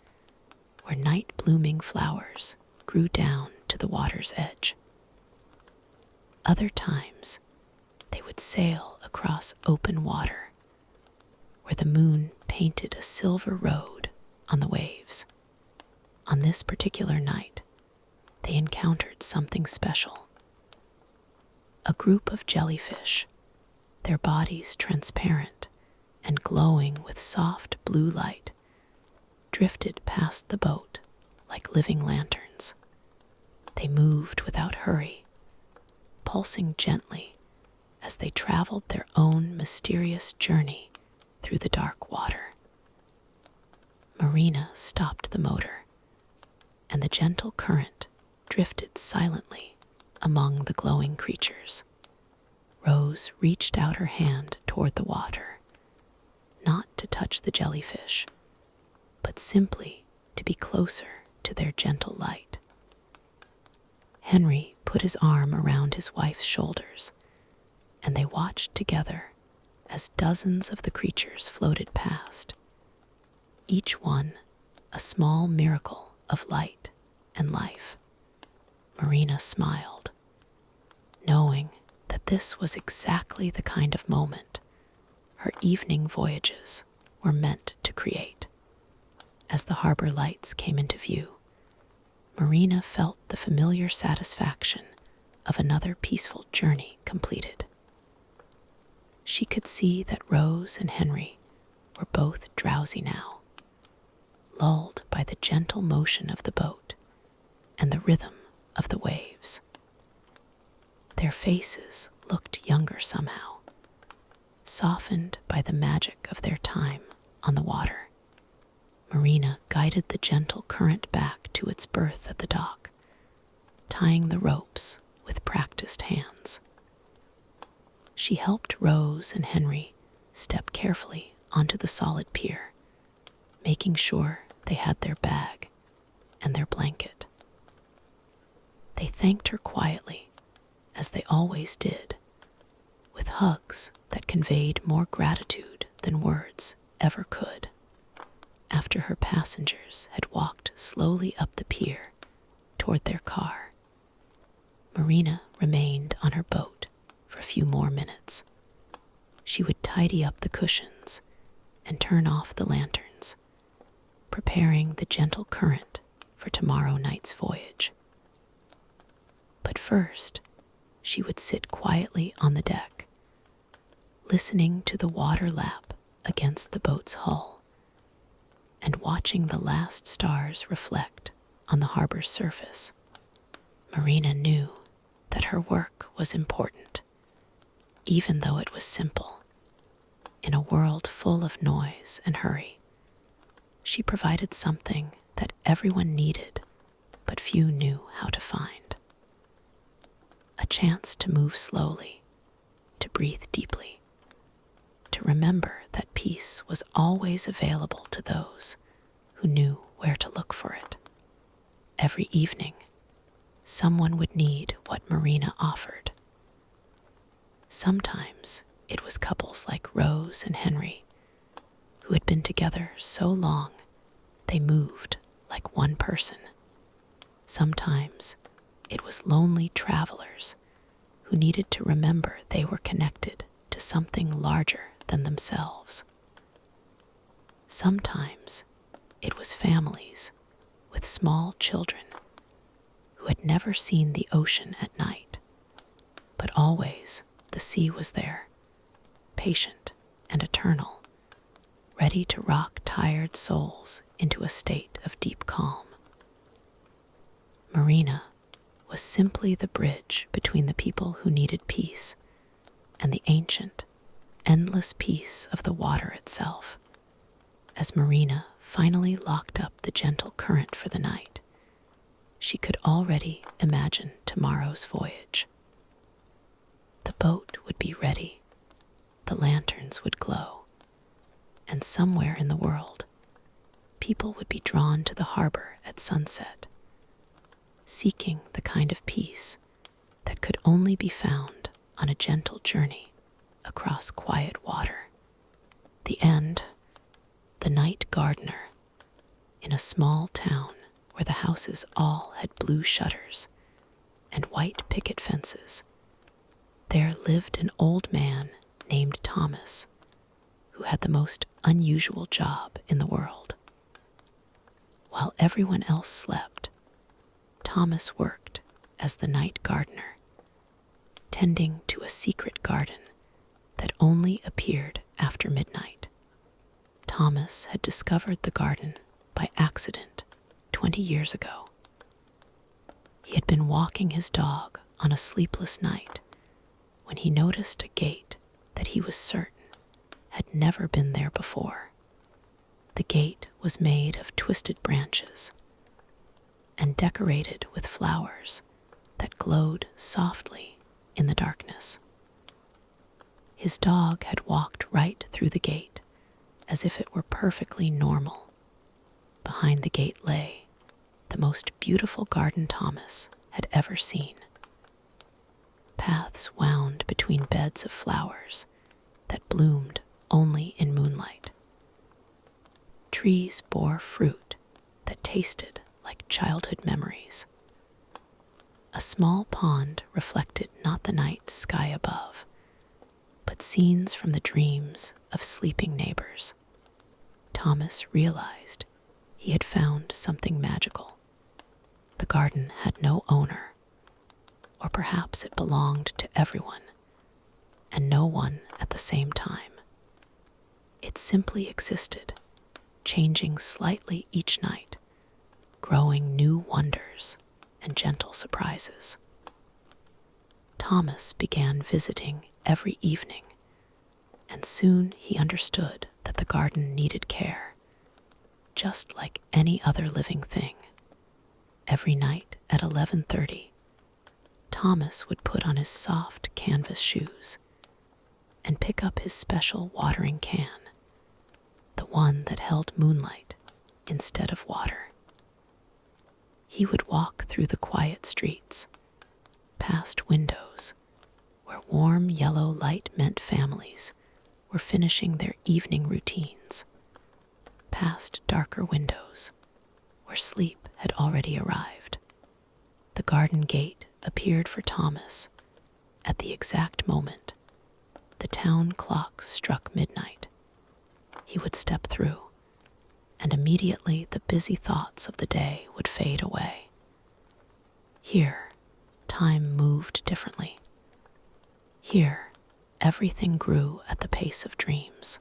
where night-blooming flowers grew down to the water's edge. Other times, they would sail across open water where the moon painted a silver road on the waves. On this particular night, they encountered something special. A group of jellyfish, their bodies transparent and glowing with soft blue light, drifted past the boat like living lanterns. They moved without hurry, pulsing gently as they traveled their own mysterious journey through the dark water. Marina stopped the motor, and the gentle current drifted silently among the glowing creatures. Rose reached out her hand toward the water, not to touch the jellyfish, but simply to be closer to their gentle light. Henry put his arm around his wife's shoulders, and they watched together as dozens of the creatures floated past, each one a small miracle of light and life. Marina smiled, knowing that this was exactly the kind of moment her evening voyages were meant to create. As the harbor lights came into view, Marina felt the familiar satisfaction of another peaceful journey completed. She could see that Rose and Henry were both drowsy now, lulled by the gentle motion of the boat and the rhythm of the waves. Their faces looked younger somehow, softened by the magic of their time on the water. Marina guided the gentle current back to its berth at the dock, tying the ropes with practiced hands. She helped Rose and Henry step carefully onto the solid pier, making sure they had their bag and their blanket. They thanked her quietly, as they always did, with hugs that conveyed more gratitude than words ever could. After her passengers had walked slowly up the pier toward their car, Marina remained on her boat for a few more minutes. She would tidy up the cushions and turn off the lanterns, preparing the gentle current for tomorrow night's voyage. But first, she would sit quietly on the deck, listening to the water lap against the boat's hull and watching the last stars reflect on the harbor's surface. Marina knew that her work was important, even though it was simple. In a world full of noise and hurry, she provided something that everyone needed, but few knew how to find. A chance to move slowly, to breathe deeply, to remember that peace was always available to those who knew where to look for it. Every evening, someone would need what Marina offered. Sometimes it was couples like Rose and Henry, who had been together so long they moved like one person. Sometimes it was lonely travelers who needed to remember they were connected to something larger than themselves. Sometimes it was families with small children who had never seen the ocean at night, but always the sea was there, patient and eternal, ready to rock tired souls into a state of deep calm. Marina was simply the bridge between the people who needed peace and the ancient, endless peace of the water itself. As Marina finally locked up the gentle current for the night, she could already imagine tomorrow's voyage. The boat would be ready, the lanterns would glow, and somewhere in the world, people would be drawn to the harbor at sunset, seeking the kind of peace that could only be found on a gentle journey across quiet water. The end, the night gardener, in a small town where the houses all had blue shutters and white picket fences, there lived an old man named Thomas, who had the most unusual job in the world. While everyone else slept, Thomas worked as the night gardener, tending to a secret garden that only appeared after midnight. Thomas had discovered the garden by accident 20 years ago. He had been walking his dog on a sleepless night when he noticed a gate that he was certain had never been there before. The gate was made of twisted branches and decorated with flowers that glowed softly in the darkness. His dog had walked right through the gate as if it were perfectly normal. Behind the gate lay the most beautiful garden Thomas had ever seen. Paths wound between beds of flowers that bloomed only in moonlight. Trees bore fruit that tasted like childhood memories. A small pond reflected not the night sky above, but scenes from the dreams of sleeping neighbors. Thomas realized he had found something magical. The garden had no owner, or perhaps it belonged to everyone, and no one at the same time. It simply existed, changing slightly each night, growing new wonders and gentle surprises. Thomas began visiting every evening, and soon he understood that the garden needed care, just like any other living thing. Every night at 11:30, Thomas would put on his soft canvas shoes and pick up his special watering can, the one that held moonlight instead of water. He would walk through the quiet streets, past windows where warm yellow light meant families were finishing their evening routines, past darker windows where sleep had already arrived. The garden gate appeared for Thomas at the exact moment the town clock struck midnight. He would step through, and immediately the busy thoughts of the day would fade away. Here, time moved differently. Here, everything grew at the pace of dreams.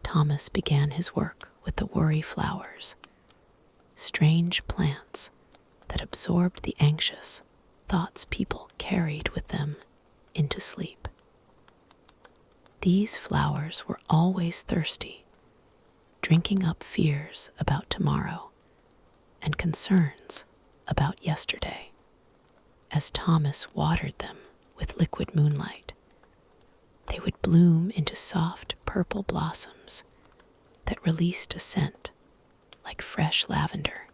Thomas began his work with the worry flowers, strange plants that absorbed the anxious thoughts people carried with them into sleep. These flowers were always thirsty, drinking up fears about tomorrow and concerns about yesterday. As Thomas watered them with liquid moonlight, they would bloom into soft purple blossoms that released a scent like fresh lavender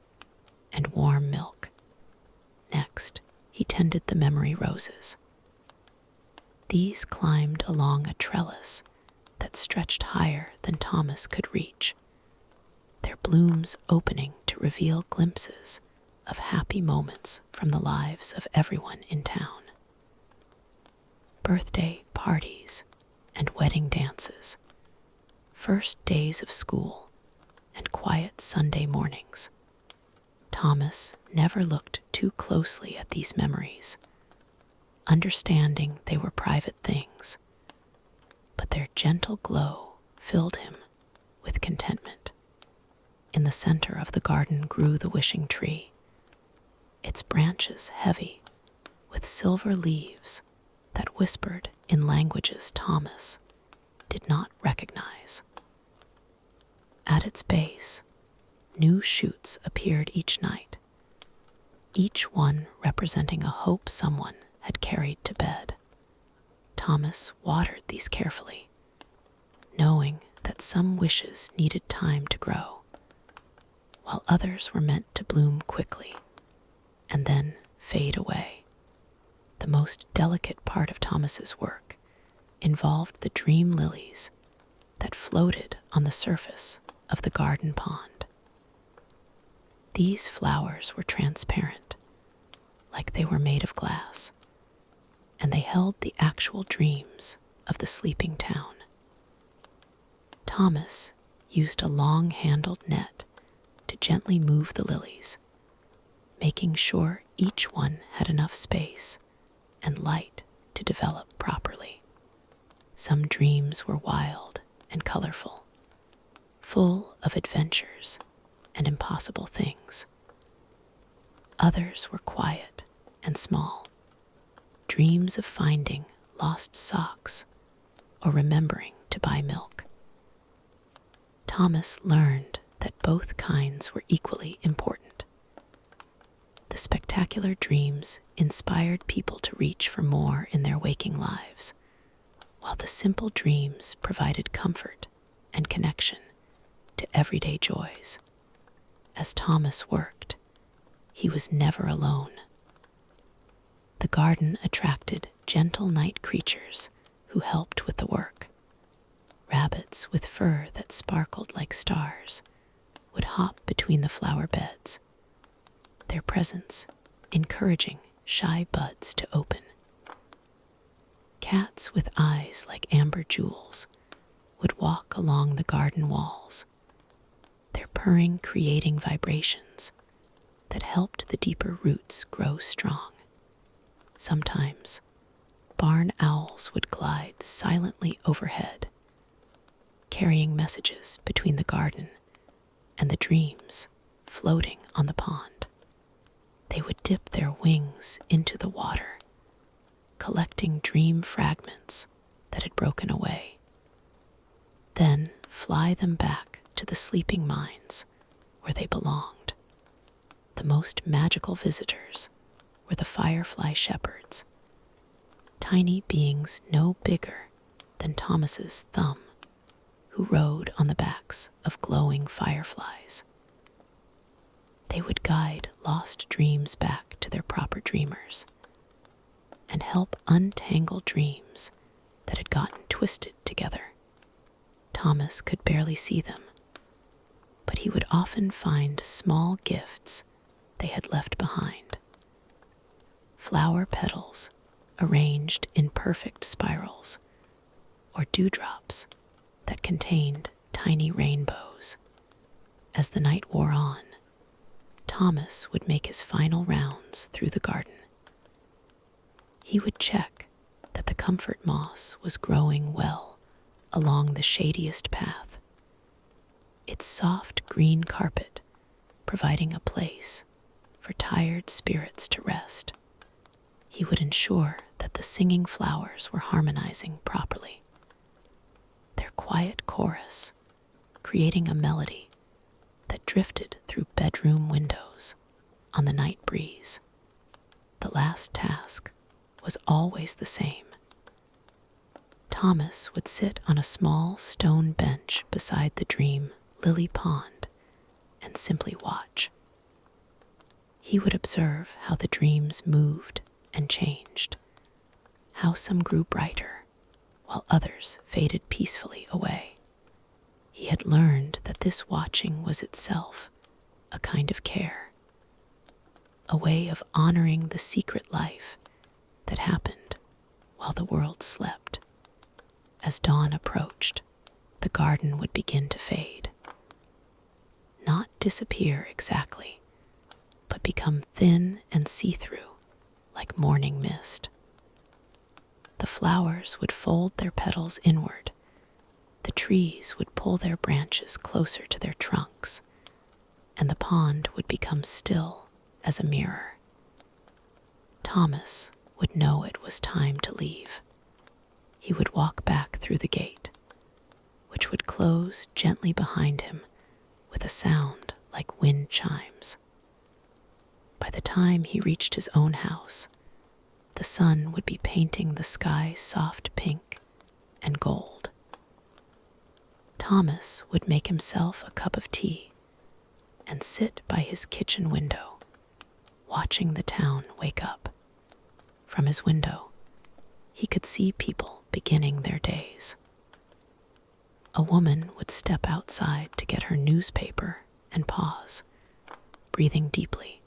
and warm milk. Next, he tended the memory roses. These climbed along a trellis that stretched higher than Thomas could reach, their blooms opening to reveal glimpses of happy moments from the lives of everyone in town. Birthday parties and wedding dances, first days of school, and quiet Sunday mornings. Thomas never looked too closely at these memories, understanding they were private things, but their gentle glow filled him with contentment. In the center of the garden grew the wishing tree, its branches heavy with silver leaves that whispered in languages Thomas did not recognize. At its base, new shoots appeared each night, each one representing a hope someone had carried to bed. Thomas watered these carefully, knowing that some wishes needed time to grow, while others were meant to bloom quickly and then fade away. The most delicate part of Thomas's work involved the dream lilies that floated on the surface of the garden pond. These flowers were transparent, like they were made of glass, and they held the actual dreams of the sleeping town. Thomas used a long-handled net to gently move the lilies, making sure each one had enough space and light to develop properly. Some dreams were wild and colorful, full of adventures and impossible things. Others were quiet and small, dreams of finding lost socks or remembering to buy milk. Thomas learned that both kinds were equally important. The spectacular dreams inspired people to reach for more in their waking lives, while the simple dreams provided comfort and connection to everyday joys. As Thomas worked, he was never alone. The garden attracted gentle night creatures who helped with the work. Rabbits with fur that sparkled like stars would hop between the flower beds, their presence encouraging shy buds to open. Cats with eyes like amber jewels would walk along the garden walls, their purring creating vibrations that helped the deeper roots grow strong. Sometimes, barn owls would glide silently overhead, carrying messages between the garden and the dreams floating on the pond. They would dip their wings into the water, collecting dream fragments that had broken away, then fly them back to the sleeping minds where they belonged. The most magical visitors were the firefly shepherds, tiny beings no bigger than Thomas's thumb, who rode on the backs of glowing fireflies. They would guide lost dreams back to their proper dreamers and help untangle dreams that had gotten twisted together. Thomas could barely see them, but he would often find small gifts they had left behind. Flower petals arranged in perfect spirals, or dewdrops that contained tiny rainbows. As the night wore on, Thomas would make his final rounds through the garden. He would check that the comfort moss was growing well along the shadiest path, its soft green carpet providing a place for tired spirits to rest. He would ensure that the singing flowers were harmonizing properly, their quiet chorus creating a melody that drifted through bedroom windows on the night breeze. The last task was always the same. Thomas would sit on a small stone bench beside the dream lily pond and simply watch. He would observe how the dreams moved and changed, how some grew brighter while others faded peacefully away. He had learned that this watching was itself a kind of care, a way of honoring the secret life that happened while the world slept. As dawn approached, the garden would begin to fade. Not disappear exactly, but become thin and see-through like morning mist. The flowers would fold their petals inward. The trees would pull their branches closer to their trunks, and the pond would become still as a mirror. Thomas would know it was time to leave. He would walk back through the gate, which would close gently behind him with a sound like wind chimes. By the time he reached his own house, the sun would be painting the sky soft pink and gold. Thomas would make himself a cup of tea and sit by his kitchen window, watching the town wake up. From his window, he could see people beginning their days. A woman would step outside to get her newspaper and pause, breathing deeply,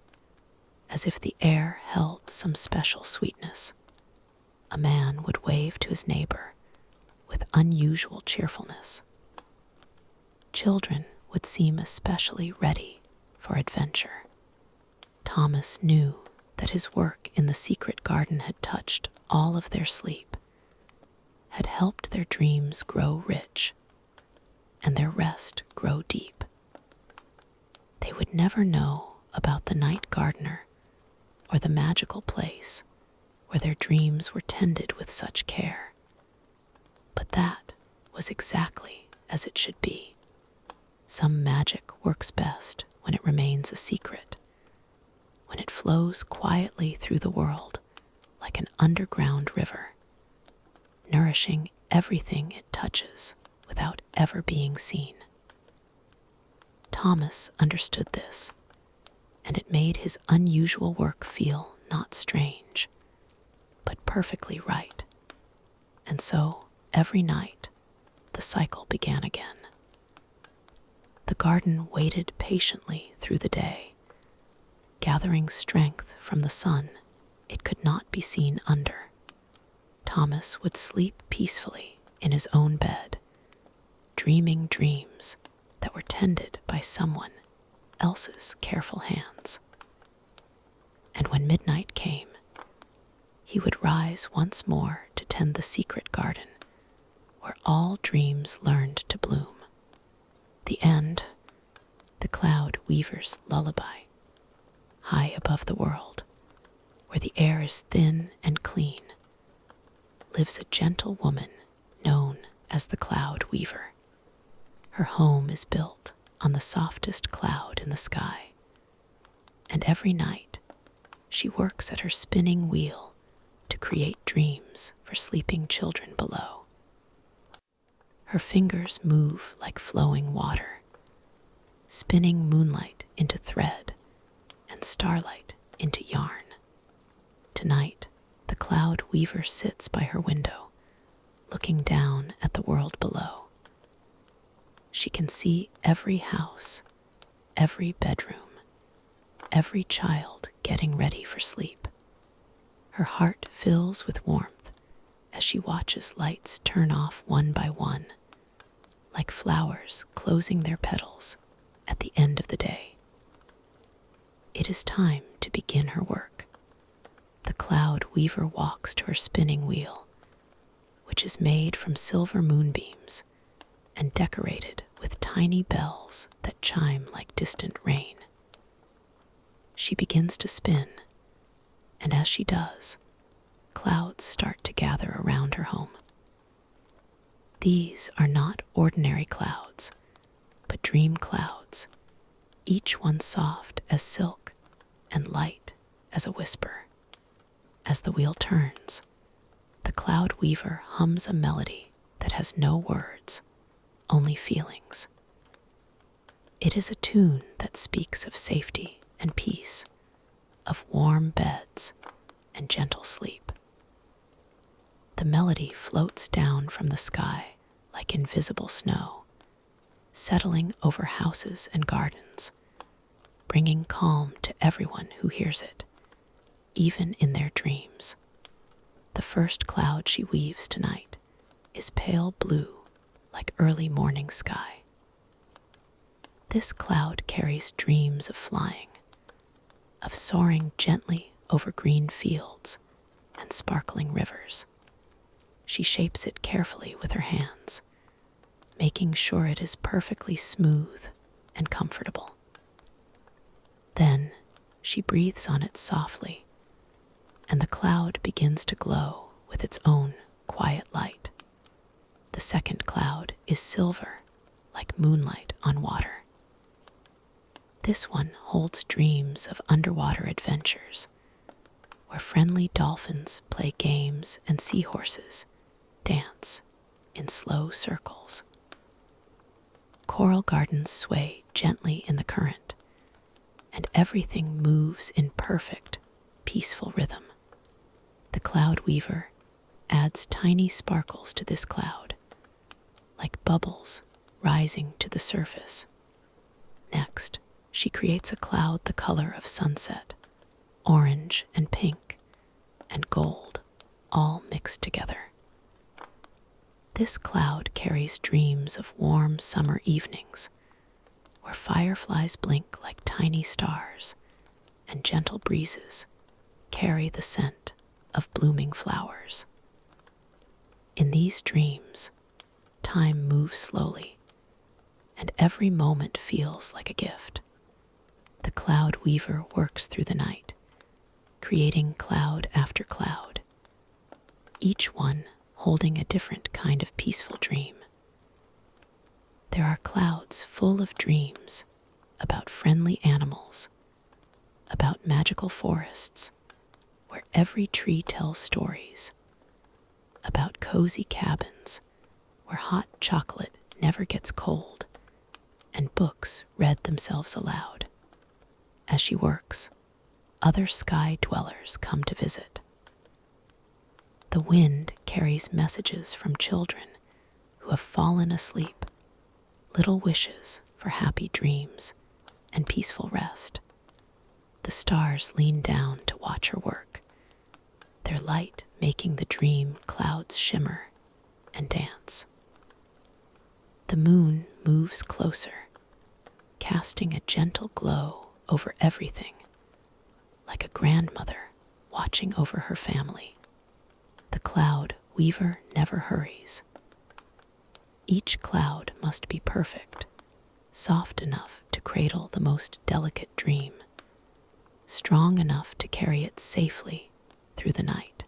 as if the air held some special sweetness. A man would wave to his neighbor with unusual cheerfulness. Children would seem especially ready for adventure. Thomas knew that his work in the secret garden had touched all of their sleep, had helped their dreams grow rich, and their rest grow deep. They would never know about the night gardener or the magical place where their dreams were tended with such care. But that was exactly as it should be. Some magic works best when it remains a secret, when it flows quietly through the world like an underground river, nourishing everything it touches without ever being seen. Thomas understood this, and it made his unusual work feel not strange, but perfectly right. And so, every night, the cycle began again. The garden waited patiently through the day, gathering strength from the sun it could not be seen under. Thomas would sleep peacefully in his own bed, dreaming dreams that were tended by someone else's careful hands. And when midnight came, he would rise once more to tend the secret garden where all dreams learned to bloom. The end, the cloud weaver's lullaby, high above the world, where the air is thin and clean, lives a gentle woman known as the cloud weaver. Her home is built on the softest cloud in the sky, and every night she works at her spinning wheel to create dreams for sleeping children below. Her fingers move like flowing water, spinning moonlight into thread and starlight into yarn. Tonight, the cloud weaver sits by her window, looking down at the world below. She can see every house, every bedroom, every child getting ready for sleep. Her heart fills with warmth as she watches lights turn off one by one, like flowers closing their petals at the end of the day. It is time to begin her work. The cloud weaver walks to her spinning wheel, which is made from silver moonbeams and decorated with tiny bells that chime like distant rain. She begins to spin, and as she does, clouds start to gather around her home. These are not ordinary clouds, but dream clouds, each one soft as silk and light as a whisper. As the wheel turns, the cloud weaver hums a melody that has no words, only feelings. It is a tune that speaks of safety and peace, of warm beds and gentle sleep. The melody floats down from the sky like invisible snow, settling over houses and gardens, bringing calm to everyone who hears it, even in their dreams. The first cloud she weaves tonight is pale blue like early morning sky. This cloud carries dreams of flying, of soaring gently over green fields and sparkling rivers. She shapes it carefully with her hands, making sure it is perfectly smooth and comfortable. Then she breathes on it softly, and the cloud begins to glow with its own quiet light. The second cloud is silver, like moonlight on water. This one holds dreams of underwater adventures, where friendly dolphins play games and seahorses dance in slow circles. Coral gardens sway gently in the current, and everything moves in perfect, peaceful rhythm. The cloud weaver adds tiny sparkles to this cloud, like bubbles rising to the surface. Next, she creates a cloud the color of sunset, orange and pink and gold, all mixed together. This cloud carries dreams of warm summer evenings, where fireflies blink like tiny stars and gentle breezes carry the scent of blooming flowers. In these dreams, time moves slowly, and every moment feels like a gift. The cloud weaver works through the night, creating cloud after cloud, each one holding a different kind of peaceful dream. There are clouds full of dreams about friendly animals, about magical forests, where every tree tells stories, about cozy cabins where hot chocolate never gets cold, and books read themselves aloud. As she works, other sky dwellers come to visit. The wind carries messages from children who have fallen asleep, little wishes for happy dreams and peaceful rest. The stars lean down to watch her work, their light making the dream clouds shimmer and dance. The moon moves closer, casting a gentle glow over everything, like a grandmother watching over her family. The cloud weaver never hurries. Each cloud must be perfect, soft enough to cradle the most delicate dream, strong enough to carry it safely through the night.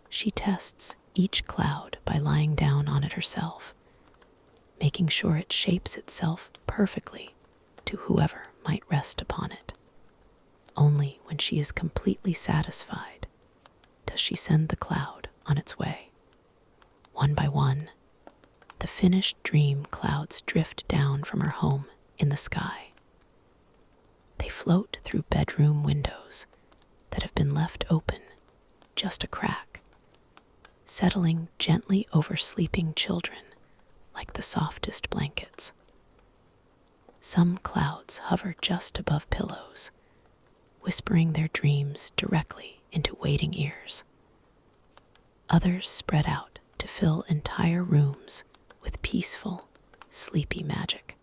She tests each cloud by lying down on it herself, making sure it shapes itself perfectly to whoever might rest upon it. Only when she is completely satisfied does she send the cloud on its way. One by one, the finished dream clouds drift down from her home in the sky. They float through bedroom windows that have been left open just a crack, settling gently over sleeping children like the softest blankets. Some clouds hover just above pillows, whispering their dreams directly into waiting ears. Others spread out to fill entire rooms with peaceful, sleepy magic.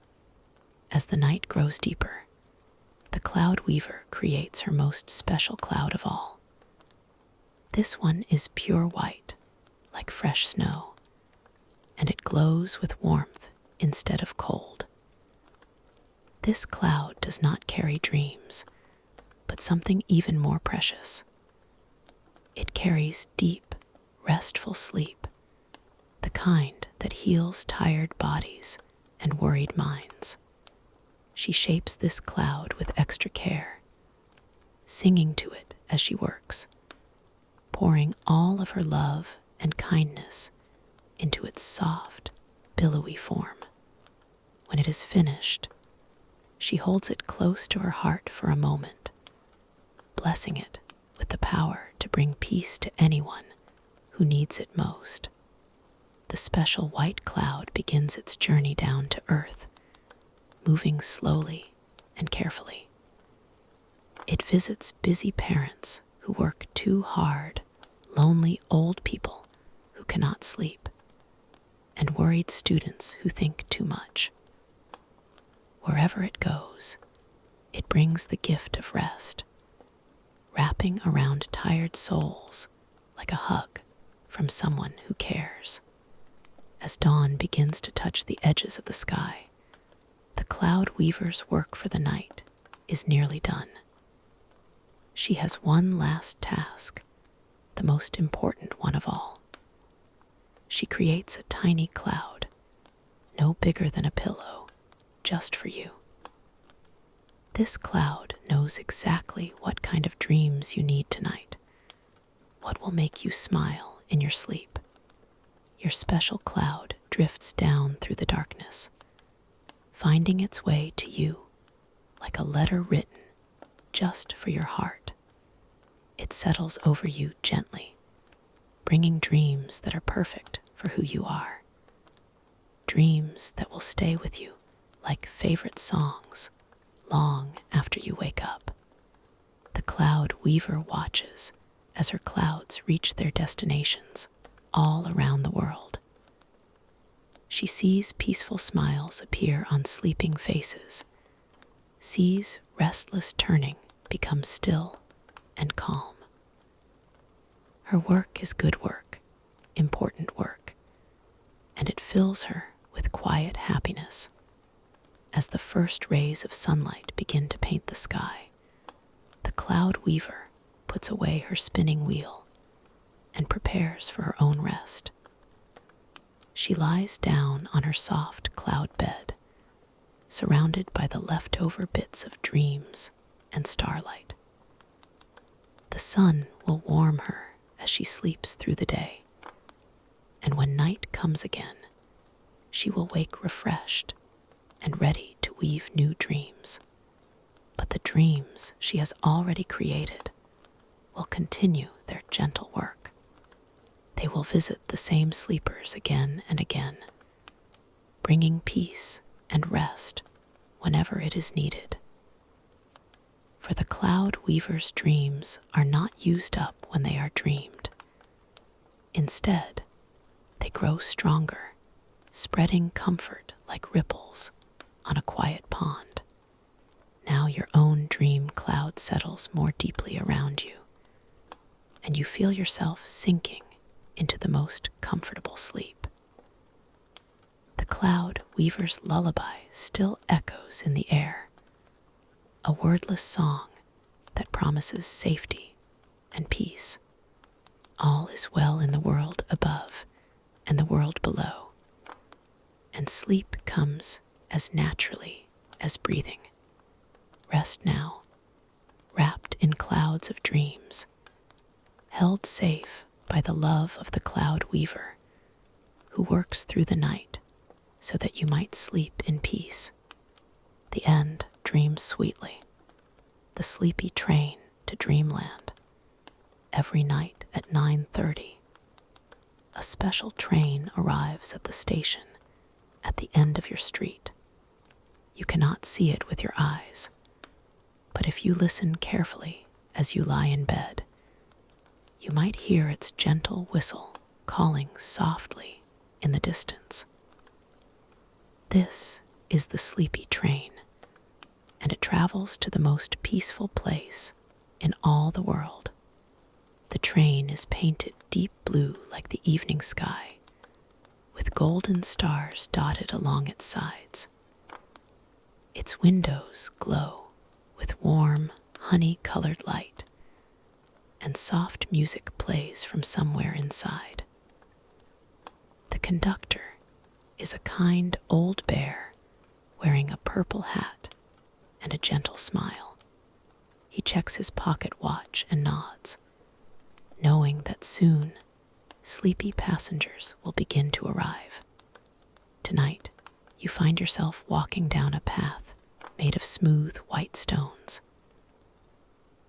As the night grows deeper, the cloud weaver creates her most special cloud of all. This one is pure white, like fresh snow, and it glows with warmth instead of cold. This cloud does not carry dreams, but something even more precious. It carries deep, restful sleep, the kind that heals tired bodies and worried minds. She shapes this cloud with extra care, singing to it as she works, pouring all of her love and kindness into its soft, billowy form. When it is finished, she holds it close to her heart for a moment, blessing it with the power to bring peace to anyone who needs it most. The special white cloud begins its journey down to earth, moving slowly and carefully. It visits busy parents who work too hard, lonely old people who cannot sleep, and worried students who think too much. Wherever it goes, it brings the gift of rest, wrapping around tired souls like a hug from someone who cares. As dawn begins to touch the edges of the sky, the cloud weaver's work for the night is nearly done. She has one last task, the most important one of all. She creates a tiny cloud, no bigger than a pillow, just for you. This cloud knows exactly what kind of dreams you need tonight, what will make you smile in your sleep. Your special cloud drifts down through the darkness, finding its way to you like a letter written just for your heart. It settles over you gently, bringing dreams that are perfect for who you are. Dreams that will stay with you like favorite songs long after you wake up. The cloud weaver watches as her clouds reach their destinations all around the world. She sees peaceful smiles appear on sleeping faces, sees restless turning become still and calm. Her work is good work, important work, and it fills her with quiet happiness. As the first rays of sunlight begin to paint the sky, the cloud weaver puts away her spinning wheel and prepares for her own rest. She lies down on her soft cloud bed, surrounded by the leftover bits of dreams and starlight. The sun will warm her as she sleeps through the day, and when night comes again, she will wake refreshed and ready to weave new dreams. But the dreams she has already created will continue their gentle work. They will visit the same sleepers again and again, bringing peace and rest whenever it is needed. For the cloud weaver's dreams are not used up when they are dreamed. Instead, they grow stronger, spreading comfort like ripples on a quiet pond. Now your own dream cloud settles more deeply around you, and you feel yourself sinking into the most comfortable sleep. The cloud weaver's lullaby still echoes in the air, a wordless song that promises safety and peace. All is well in the world above and the world below, and sleep comes as naturally as breathing. Rest now, wrapped in clouds of dreams, held safe by the love of the cloud weaver, who works through the night so that you might sleep in peace. The end dreams sweetly, the sleepy train to Dreamland, every night at 9:30. A special train arrives at the station at the end of your street. You cannot see it with your eyes, but if you listen carefully as you lie in bed, you might hear its gentle whistle calling softly in the distance. This is the sleepy train, and it travels to the most peaceful place in all the world. The train is painted deep blue like the evening sky, with golden stars dotted along its sides. Its windows glow with warm, honey-colored light, and soft music plays from somewhere inside. The conductor is a kind old bear wearing a purple hat and a gentle smile. He checks his pocket watch and nods, knowing that soon sleepy passengers will begin to arrive. Tonight, you find yourself walking down a path made of smooth white stones.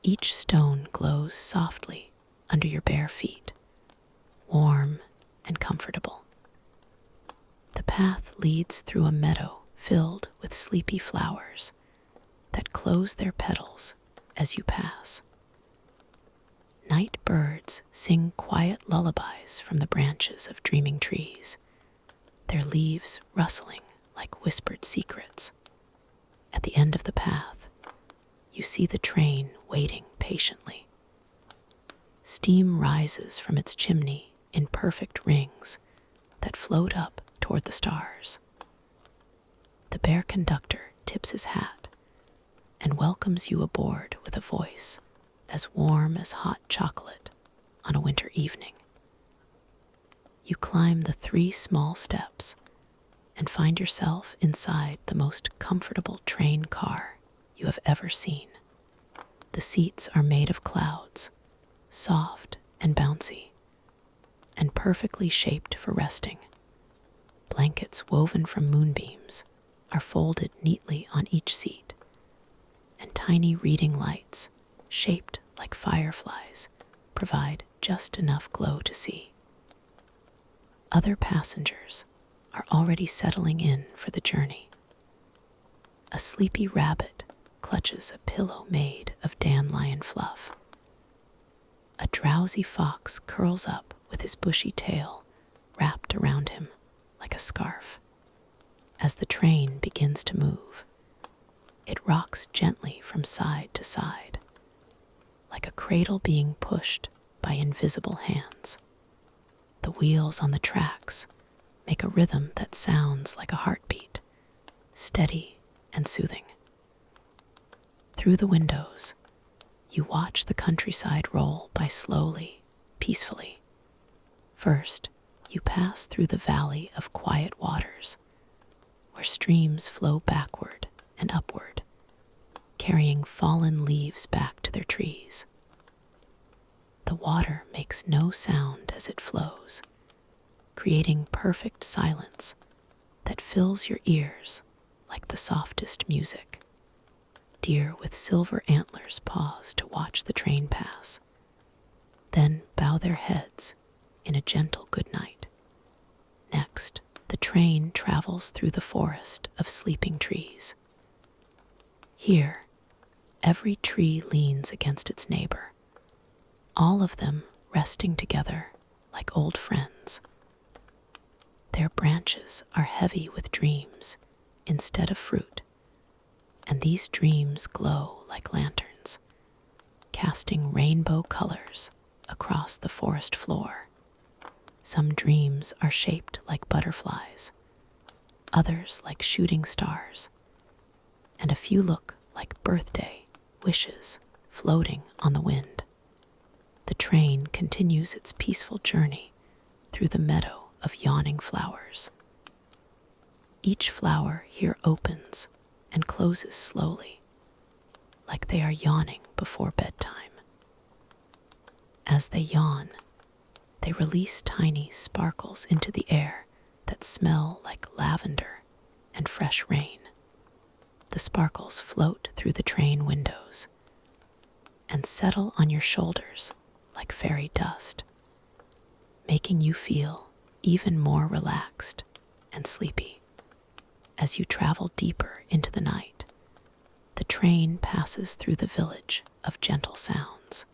Each stone glows softly under your bare feet, warm and comfortable. The path leads through a meadow filled with sleepy flowers that close their petals as you pass. Night birds sing quiet lullabies from the branches of dreaming trees, their leaves rustling like whispered secrets. At the end of the path, you see the train waiting patiently. Steam rises from its chimney in perfect rings that float up toward the stars. The bear conductor tips his hat and welcomes you aboard with a voice as warm as hot chocolate on a winter evening. You climb the 3 small steps and find yourself inside the most comfortable train car you have ever seen. The seats are made of clouds, soft and bouncy, and perfectly shaped for resting. Blankets woven from moonbeams are folded neatly on each seat, and tiny reading lights, shaped like fireflies, provide just enough glow to see. Other passengers are already settling in for the journey. A sleepy rabbit clutches a pillow made of dandelion fluff. A drowsy fox curls up with his bushy tail wrapped around him like a scarf. As the train begins to move, it rocks gently from side to side, like a cradle being pushed by invisible hands. The wheels on the tracks make a rhythm that sounds like a heartbeat, steady and soothing. Through the windows, you watch the countryside roll by slowly, peacefully. First, you pass through the valley of quiet waters, where streams flow backward and upward, carrying fallen leaves back to their trees. The water makes no sound as it flows, creating perfect silence that fills your ears like the softest music. Deer with silver antlers pause to watch the train pass, then bow their heads in a gentle goodnight. Next, the train travels through the forest of sleeping trees. Here, every tree leans against its neighbor, all of them resting together like old friends. Their branches are heavy with dreams instead of fruit, and these dreams glow like lanterns, casting rainbow colors across the forest floor. Some dreams are shaped like butterflies, others like shooting stars, and a few look like birthday wishes floating on the wind. The train continues its peaceful journey through the meadow of yawning flowers. Each flower here opens and closes slowly, like they are yawning before bedtime. As they yawn, they release tiny sparkles into the air that smell like lavender and fresh rain. The sparkles float through the train windows and settle on your shoulders like fairy dust, making you feel even more relaxed and sleepy. As you travel deeper into the night, the train passes through the village of gentle sounds.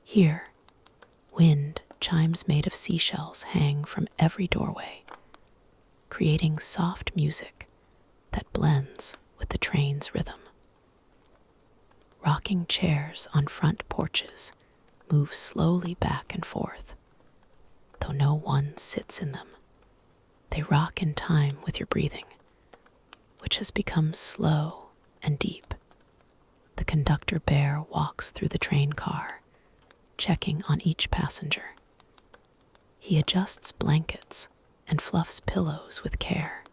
Here, wind chimes made of seashells hang from every doorway, creating soft music that blends with the train's rhythm. Rocking chairs on front porches move slowly back and forth, though no one sits in them. They rock in time with your breathing, which has become slow and deep. The conductor bear walks through the train car, checking on each passenger. He adjusts blankets and fluffs pillows with care.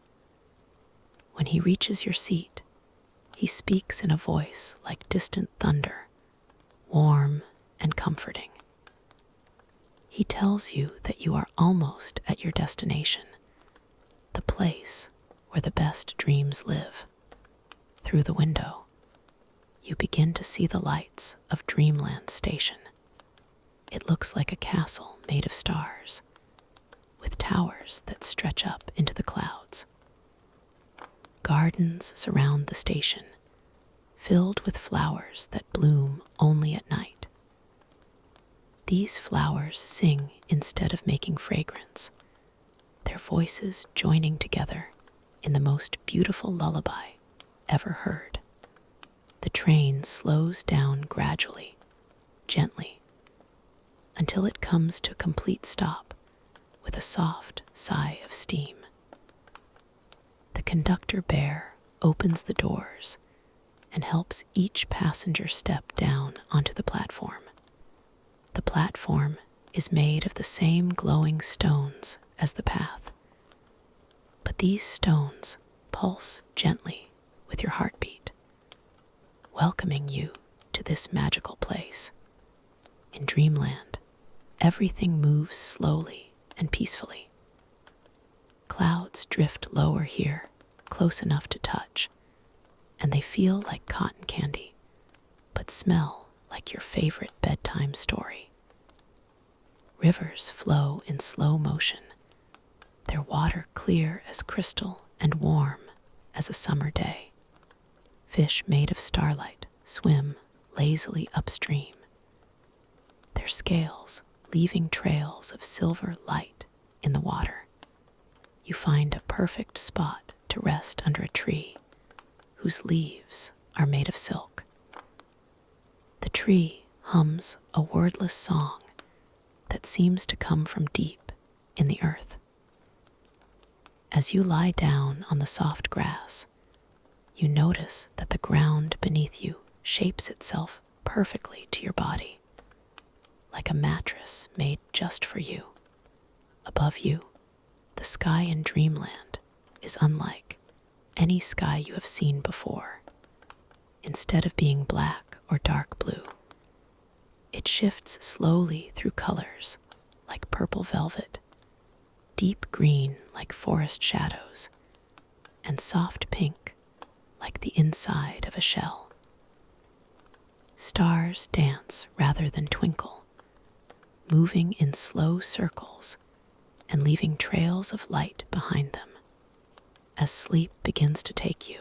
When he reaches your seat, he speaks in a voice like distant thunder, warm and comforting. He tells you that you are almost at your destination, the place where the best dreams live. Through the window, you begin to see the lights of Dreamland station. It looks like a castle made of stars, with towers that stretch up into the clouds. Gardens surround the station, filled with flowers that bloom only at night. These flowers sing instead of making fragrance, their voices joining together in the most beautiful lullaby ever heard. The train slows down gradually, gently, until it comes to a complete stop with a soft sigh of steam. The conductor bear opens the doors and helps each passenger step down onto the platform. The platform is made of the same glowing stones as the path, but these stones pulse gently with your heartbeat, welcoming you to this magical place. In Dreamland, everything moves slowly and peacefully. Clouds drift lower here, close enough to touch, and they feel like cotton candy, but smell like your favorite bedtime story. Rivers flow in slow motion, their water clear as crystal and warm as a summer day. Fish made of starlight swim lazily upstream, their scales leaving trails of silver light in the water. You find a perfect spot to rest under a tree whose leaves are made of silk. The tree hums a wordless song that seems to come from deep in the earth. As you lie down on the soft grass, you notice that the ground beneath you shapes itself perfectly to your body, like a mattress made just for you. Above you, the sky in Dreamland is unlike any sky you have seen before. Instead of being black or dark blue, it shifts slowly through colors like purple velvet, deep green like forest shadows, and soft pink like the inside of a shell. Stars dance rather than twinkle, moving in slow circles and leaving trails of light behind them. As sleep begins to take you,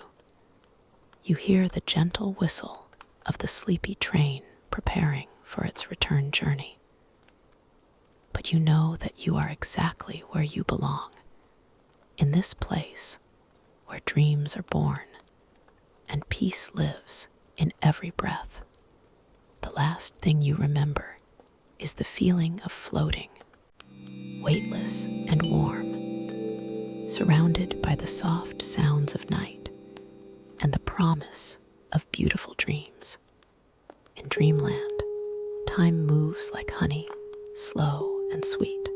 you hear the gentle whistle of the sleepy train preparing for its return journey. But you know that you are exactly where you belong, in this place where dreams are born and peace lives in every breath. The last thing you remember is the feeling of floating, weightless and warm, surrounded by the soft sounds of night and the promise of beautiful dreams. In Dreamland, time moves like honey, slow and sweet.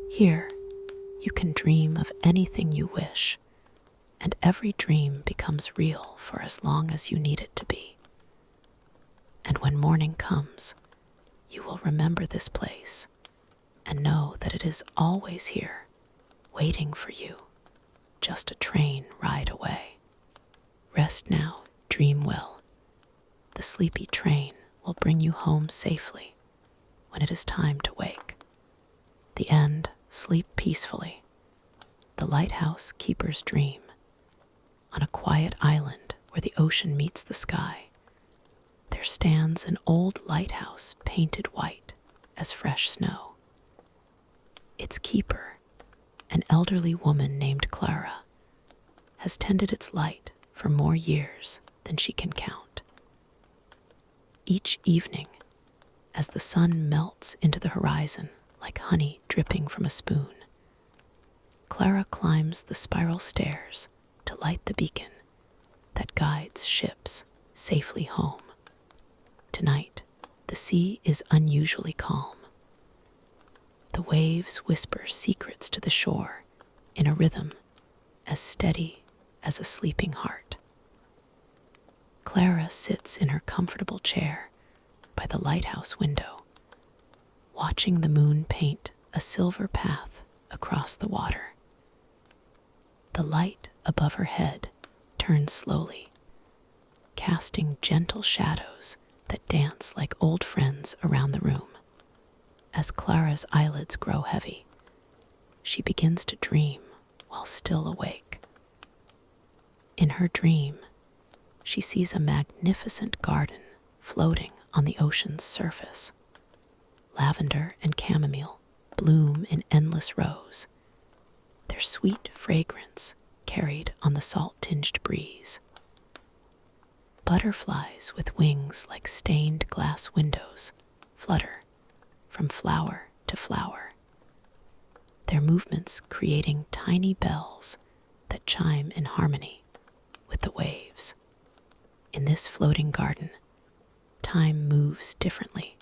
Here, you can dream of anything you wish, and every dream becomes real for as long as you need it to be. And when morning comes, you will remember this place and know that it is always here, waiting for you, just a train ride away. Rest now, dream well. The sleepy train will bring you home safely when it is time to wake. The end, sleep peacefully. The lighthouse keeper's dream. On a quiet island where the ocean meets the sky, there stands an old lighthouse painted white as fresh snow. Its keeper, an elderly woman named Clara, has tended its light for more years than she can count. Each evening, as the sun melts into the horizon like honey dripping from a spoon, Clara climbs the spiral stairs to light the beacon that guides ships safely home. Tonight, the sea is unusually calm. The waves whisper secrets to the shore in a rhythm as steady as a sleeping heart. Clara sits in her comfortable chair by the lighthouse window, watching the moon paint a silver path across the water. The light above her head turns slowly, casting gentle shadows that dance like old friends around the room. As Clara's eyelids grow heavy, she begins to dream while still awake. In her dream, she sees a magnificent garden floating on the ocean's surface. Lavender and chamomile bloom in endless rows, their sweet fragrance carried on the salt-tinged breeze. Butterflies with wings like stained glass windows flutter from flower to flower, their movements creating tiny bells that chime in harmony with the waves. In this floating garden, time moves differently.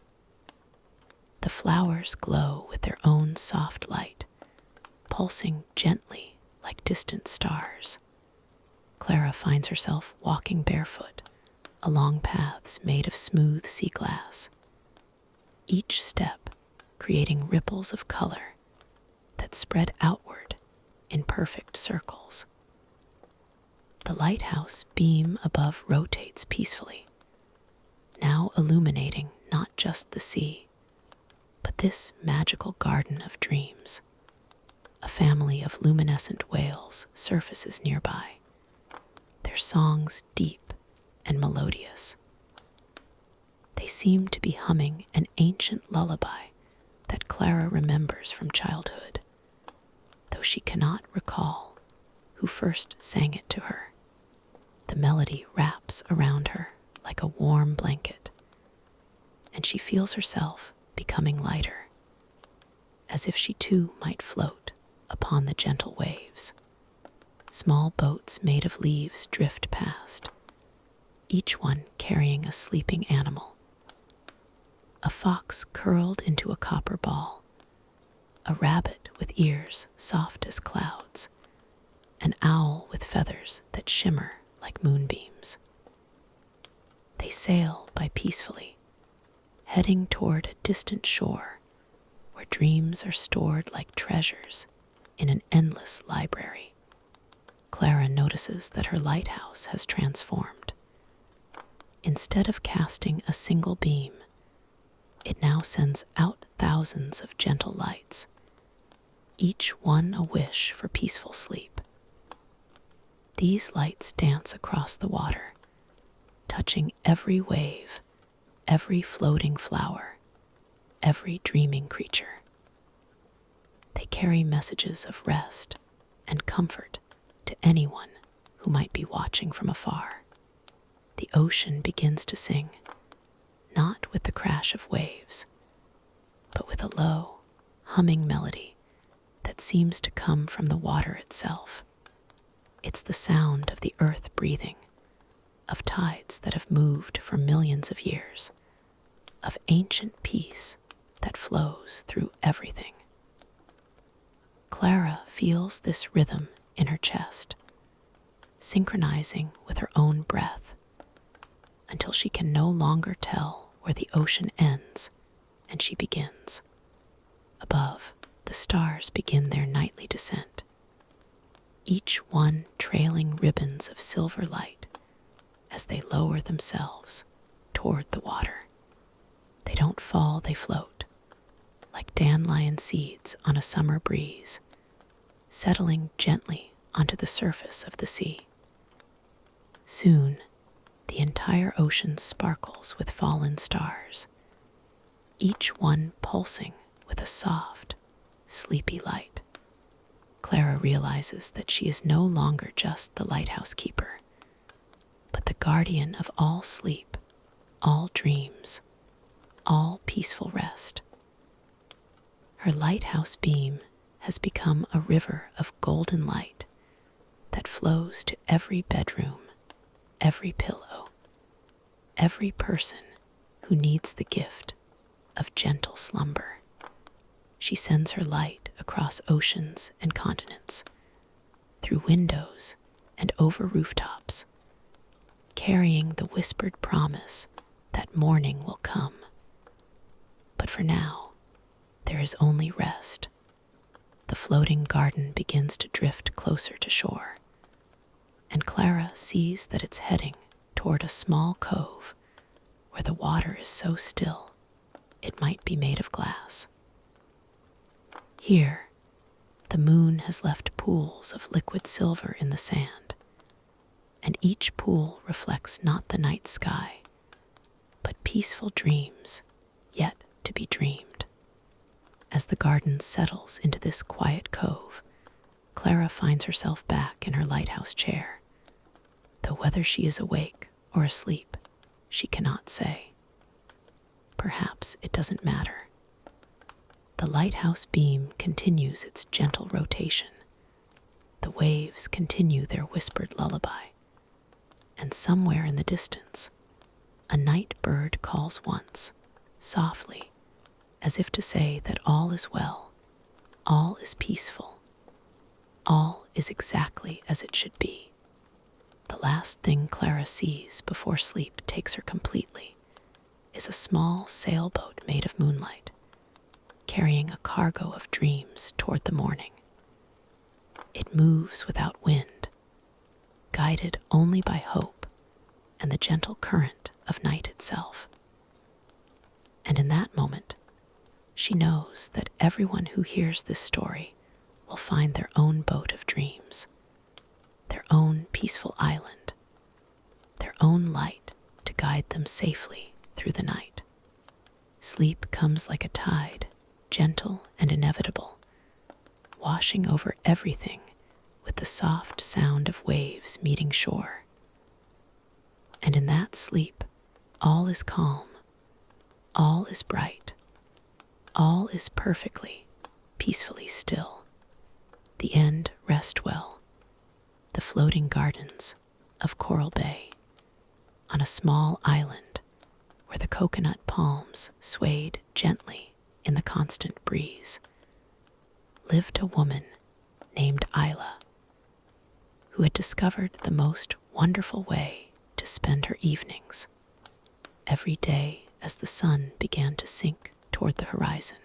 The flowers glow with their own soft light, pulsing gently like distant stars. Clara finds herself walking barefoot along paths made of smooth sea glass, each step creating ripples of color that spread outward in perfect circles. The lighthouse beam above rotates peacefully, now illuminating not just the sea, but this magical garden of dreams. A family of luminescent whales surfaces nearby, their songs deep and melodious. They seem to be humming an ancient lullaby that Clara remembers from childhood, though she cannot recall who first sang it to her. The melody wraps around her like a warm blanket, and she feels herself becoming lighter, as if she too might float upon the gentle waves. Small boats made of leaves drift past, each one carrying a sleeping animal. A fox curled into a copper ball, a rabbit with ears soft as clouds, an owl with feathers that shimmer like moonbeams. They sail by peacefully, heading toward a distant shore where dreams are stored like treasures in an endless library. Clara notices that her lighthouse has transformed. Instead of casting a single beam, it now sends out thousands of gentle lights, each one a wish for peaceful sleep. These lights dance across the water, touching every wave, every floating flower, every dreaming creature. They carry messages of rest and comfort to anyone who might be watching from afar. The ocean begins to sing, not with the crash of waves, but with a low, humming melody that seems to come from the water itself. It's the sound of the earth breathing, of tides that have moved for millions of years, of ancient peace that flows through everything. Clara feels this rhythm in her chest, synchronizing with her own breath, until she can no longer tell where the ocean ends and she begins. Above, the stars begin their nightly descent, each one trailing ribbons of silver light as they lower themselves toward the water. They don't fall, they float, like dandelion seeds on a summer breeze, settling gently onto the surface of the sea. Soon, the entire ocean sparkles with fallen stars, each one pulsing with a soft, sleepy light. Clara realizes that she is no longer just the lighthouse keeper, but the guardian of all sleep, all dreams, all peaceful rest. Her lighthouse beam has become a river of golden light that flows to every bedroom, every pillow, every person who needs the gift of gentle slumber. She sends her light across oceans and continents, through windows and over rooftops, carrying the whispered promise that morning will come. But for now, there is only rest. The floating garden begins to drift closer to shore, and Clara sees that it's heading toward a small cove where the water is so still it might be made of glass. Here, the moon has left pools of liquid silver in the sand, and each pool reflects not the night sky, but peaceful dreams yet to be dreamed. As the garden settles into this quiet cove, Clara finds herself back in her lighthouse chair, though whether she is awake or asleep, she cannot say. Perhaps it doesn't matter. The lighthouse beam continues its gentle rotation. The waves continue their whispered lullaby, and somewhere in the distance, a night bird calls once, softly, as if to say that all is well, all is peaceful, all is exactly as it should be. The last thing Clara sees before sleep takes her completely is a small sailboat made of moonlight, carrying a cargo of dreams toward the morning. It moves without wind, guided only by hope and the gentle current of night itself. And in that moment, she knows that everyone who hears this story will find their own boat of dreams, their own peaceful island, their own light to guide them safely through the night. Sleep comes like a tide, gentle and inevitable, washing over everything with the soft sound of waves meeting shore. And in that sleep, all is calm, all is bright, all is perfectly, peacefully still. The end rest well, the floating gardens of Coral Bay, on a small island where the coconut palms swayed gently in the constant breeze, lived a woman named Isla, who had discovered the most wonderful way to spend her evenings. Every day as the sun began to sink toward the horizon,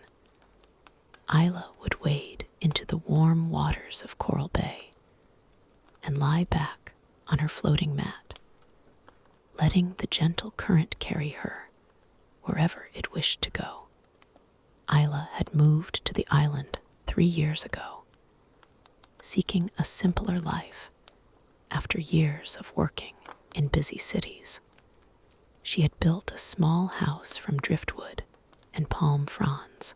Isla would wade into the warm waters of Coral Bay and lie back on her floating mat, letting the gentle current carry her wherever it wished to go. Isla had moved to the island 3 years ago, seeking a simpler life after years of working in busy cities. She had built a small house from driftwood and palm fronds,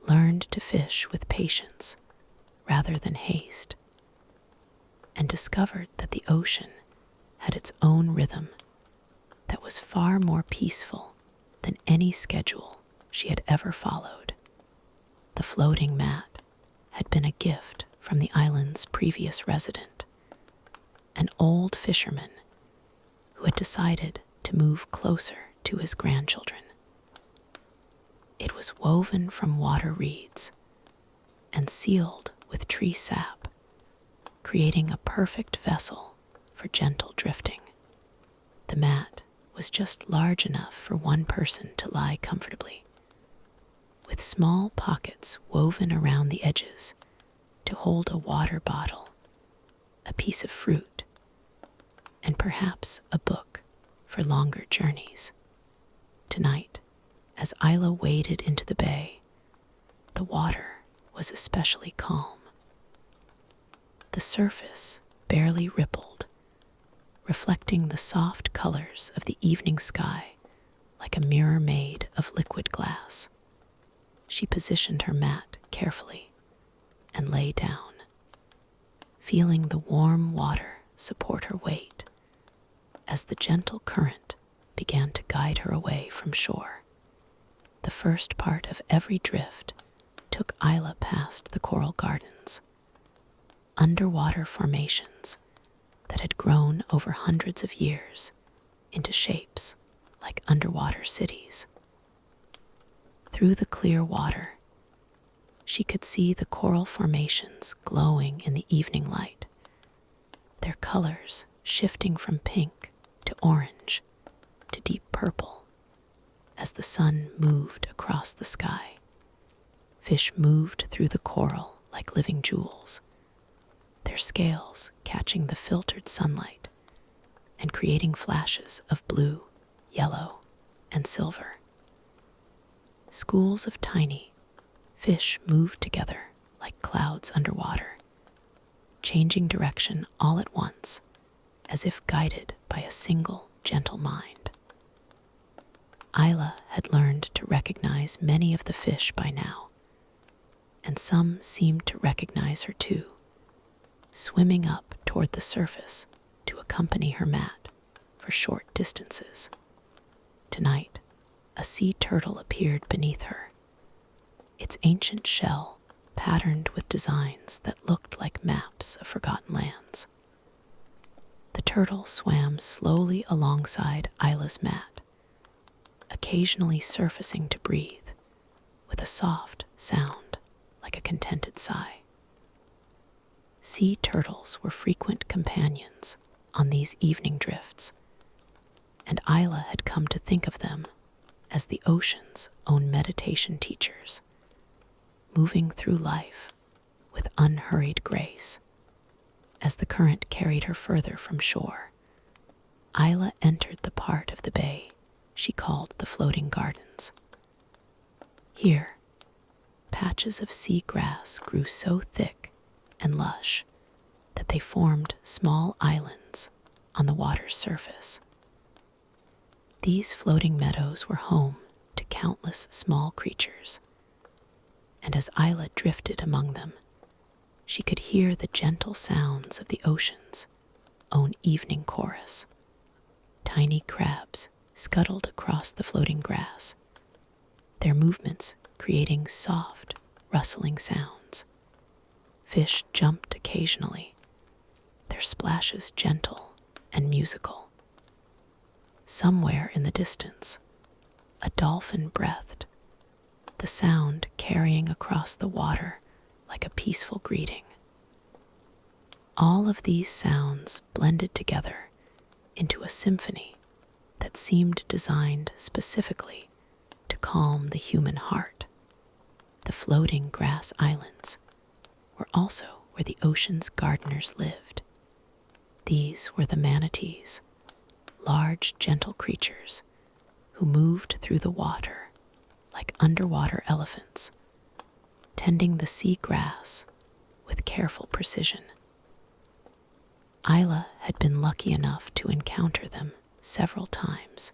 learned to fish with patience rather than haste, and discovered that the ocean had its own rhythm that was far more peaceful than any schedule she had ever followed. The floating mat had been a gift from the island's previous resident, an old fisherman who had decided to move closer to his grandchildren. It was woven from water reeds and sealed with tree sap, creating a perfect vessel for gentle drifting. The mat was just large enough for one person to lie comfortably, with small pockets woven around the edges to hold a water bottle, a piece of fruit, and perhaps a book for longer journeys. Tonight, as Isla waded into the bay, the water was especially calm. The surface barely rippled, reflecting the soft colors of the evening sky like a mirror made of liquid glass. She positioned her mat carefully and lay down, feeling the warm water support her weight as the gentle current began to guide her away from shore. The first part of every drift took Isla past the coral gardens, underwater formations that had grown over hundreds of years into shapes like underwater cities. Through the clear water, she could see the coral formations glowing in the evening light, their colors shifting from pink to orange to deep purple as the sun moved across the sky. Fish moved through the coral like living jewels, their scales catching the filtered sunlight and creating flashes of blue, yellow, and silver. Schools of tiny fish moved together like clouds underwater, changing direction all at once, as if guided by a single gentle mind. Isla had learned to recognize many of the fish by now, and some seemed to recognize her too, swimming up toward the surface to accompany her mat for short distances. Tonight, a sea turtle appeared beneath her, its ancient shell patterned with designs that looked like maps of forgotten lands. The turtle swam slowly alongside Isla's mat, occasionally surfacing to breathe with a soft sound like a contented sigh. Sea turtles were frequent companions on these evening drifts, and Isla had come to think of them as the ocean's own meditation teachers, moving through life with unhurried grace. As the current carried her further from shore, Isla entered the part of the bay she called the floating gardens. Here, patches of sea grass grew so thick and lush that they formed small islands on the water's surface. These floating meadows were home to countless small creatures, and as Isla drifted among them, she could hear the gentle sounds of the ocean's own evening chorus. Tiny crabs scuttled across the floating grass, their movements creating soft, rustling sounds. Fish jumped occasionally, their splashes gentle and musical. Somewhere in the distance, a dolphin breathed, the sound carrying across the water like a peaceful greeting. All of these sounds blended together into a symphony that seemed designed specifically to calm the human heart. The floating grass islands were also where the ocean's gardeners lived. These were the manatees, large, gentle creatures who moved through the water like underwater elephants, tending the sea grass with careful precision. Isla had been lucky enough to encounter them several times,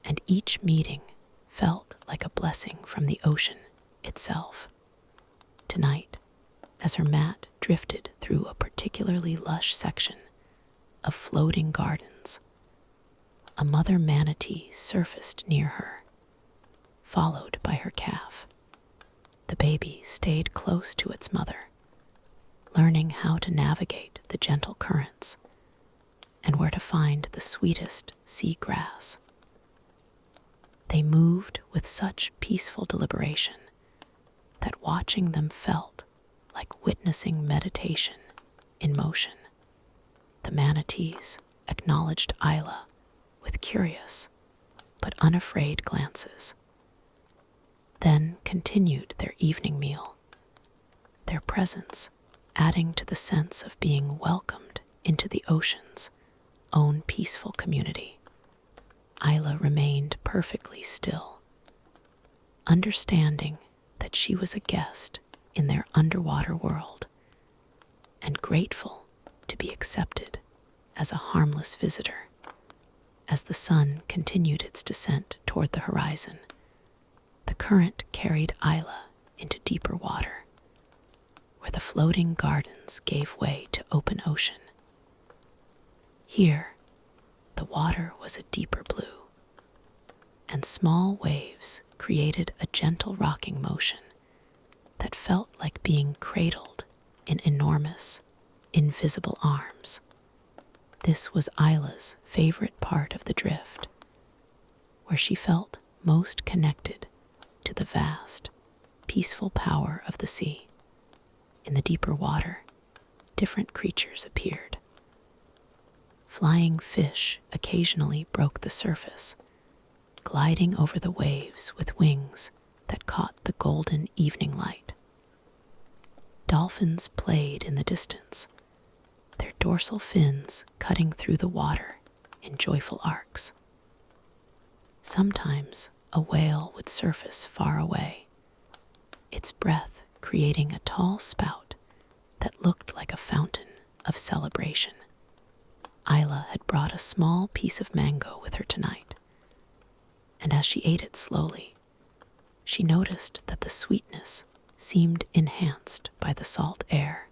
and each meeting felt like a blessing from the ocean itself. Tonight, as her mat drifted through a particularly lush section of floating gardens, a mother manatee surfaced near her, followed by her calf. The baby stayed close to its mother, learning how to navigate the gentle currents and where to find the sweetest sea grass. They moved with such peaceful deliberation that watching them felt like witnessing meditation in motion. The manatees acknowledged Isla with curious but unafraid glances, then continued their evening meal, their presence adding to the sense of being welcomed into the ocean's own peaceful community. Isla remained perfectly still, understanding that she was a guest in their underwater world and grateful to be accepted as a harmless visitor. As the sun continued its descent toward the horizon, the current carried Isla into deeper water, where the floating gardens gave way to open ocean. Here, the water was a deeper blue, and small waves created a gentle rocking motion that felt like being cradled in enormous, invisible arms. This was Isla's favorite part of the drift, where she felt most connected to the vast, peaceful power of the sea. In the deeper water, different creatures appeared. Flying fish occasionally broke the surface, gliding over the waves with wings that caught the golden evening light. Dolphins played in the distance, their dorsal fins cutting through the water in joyful arcs. Sometimes a whale would surface far away, its breath creating a tall spout that looked like a fountain of celebration. Isla had brought a small piece of mango with her tonight, and as she ate it slowly, she noticed that the sweetness seemed enhanced by the salt air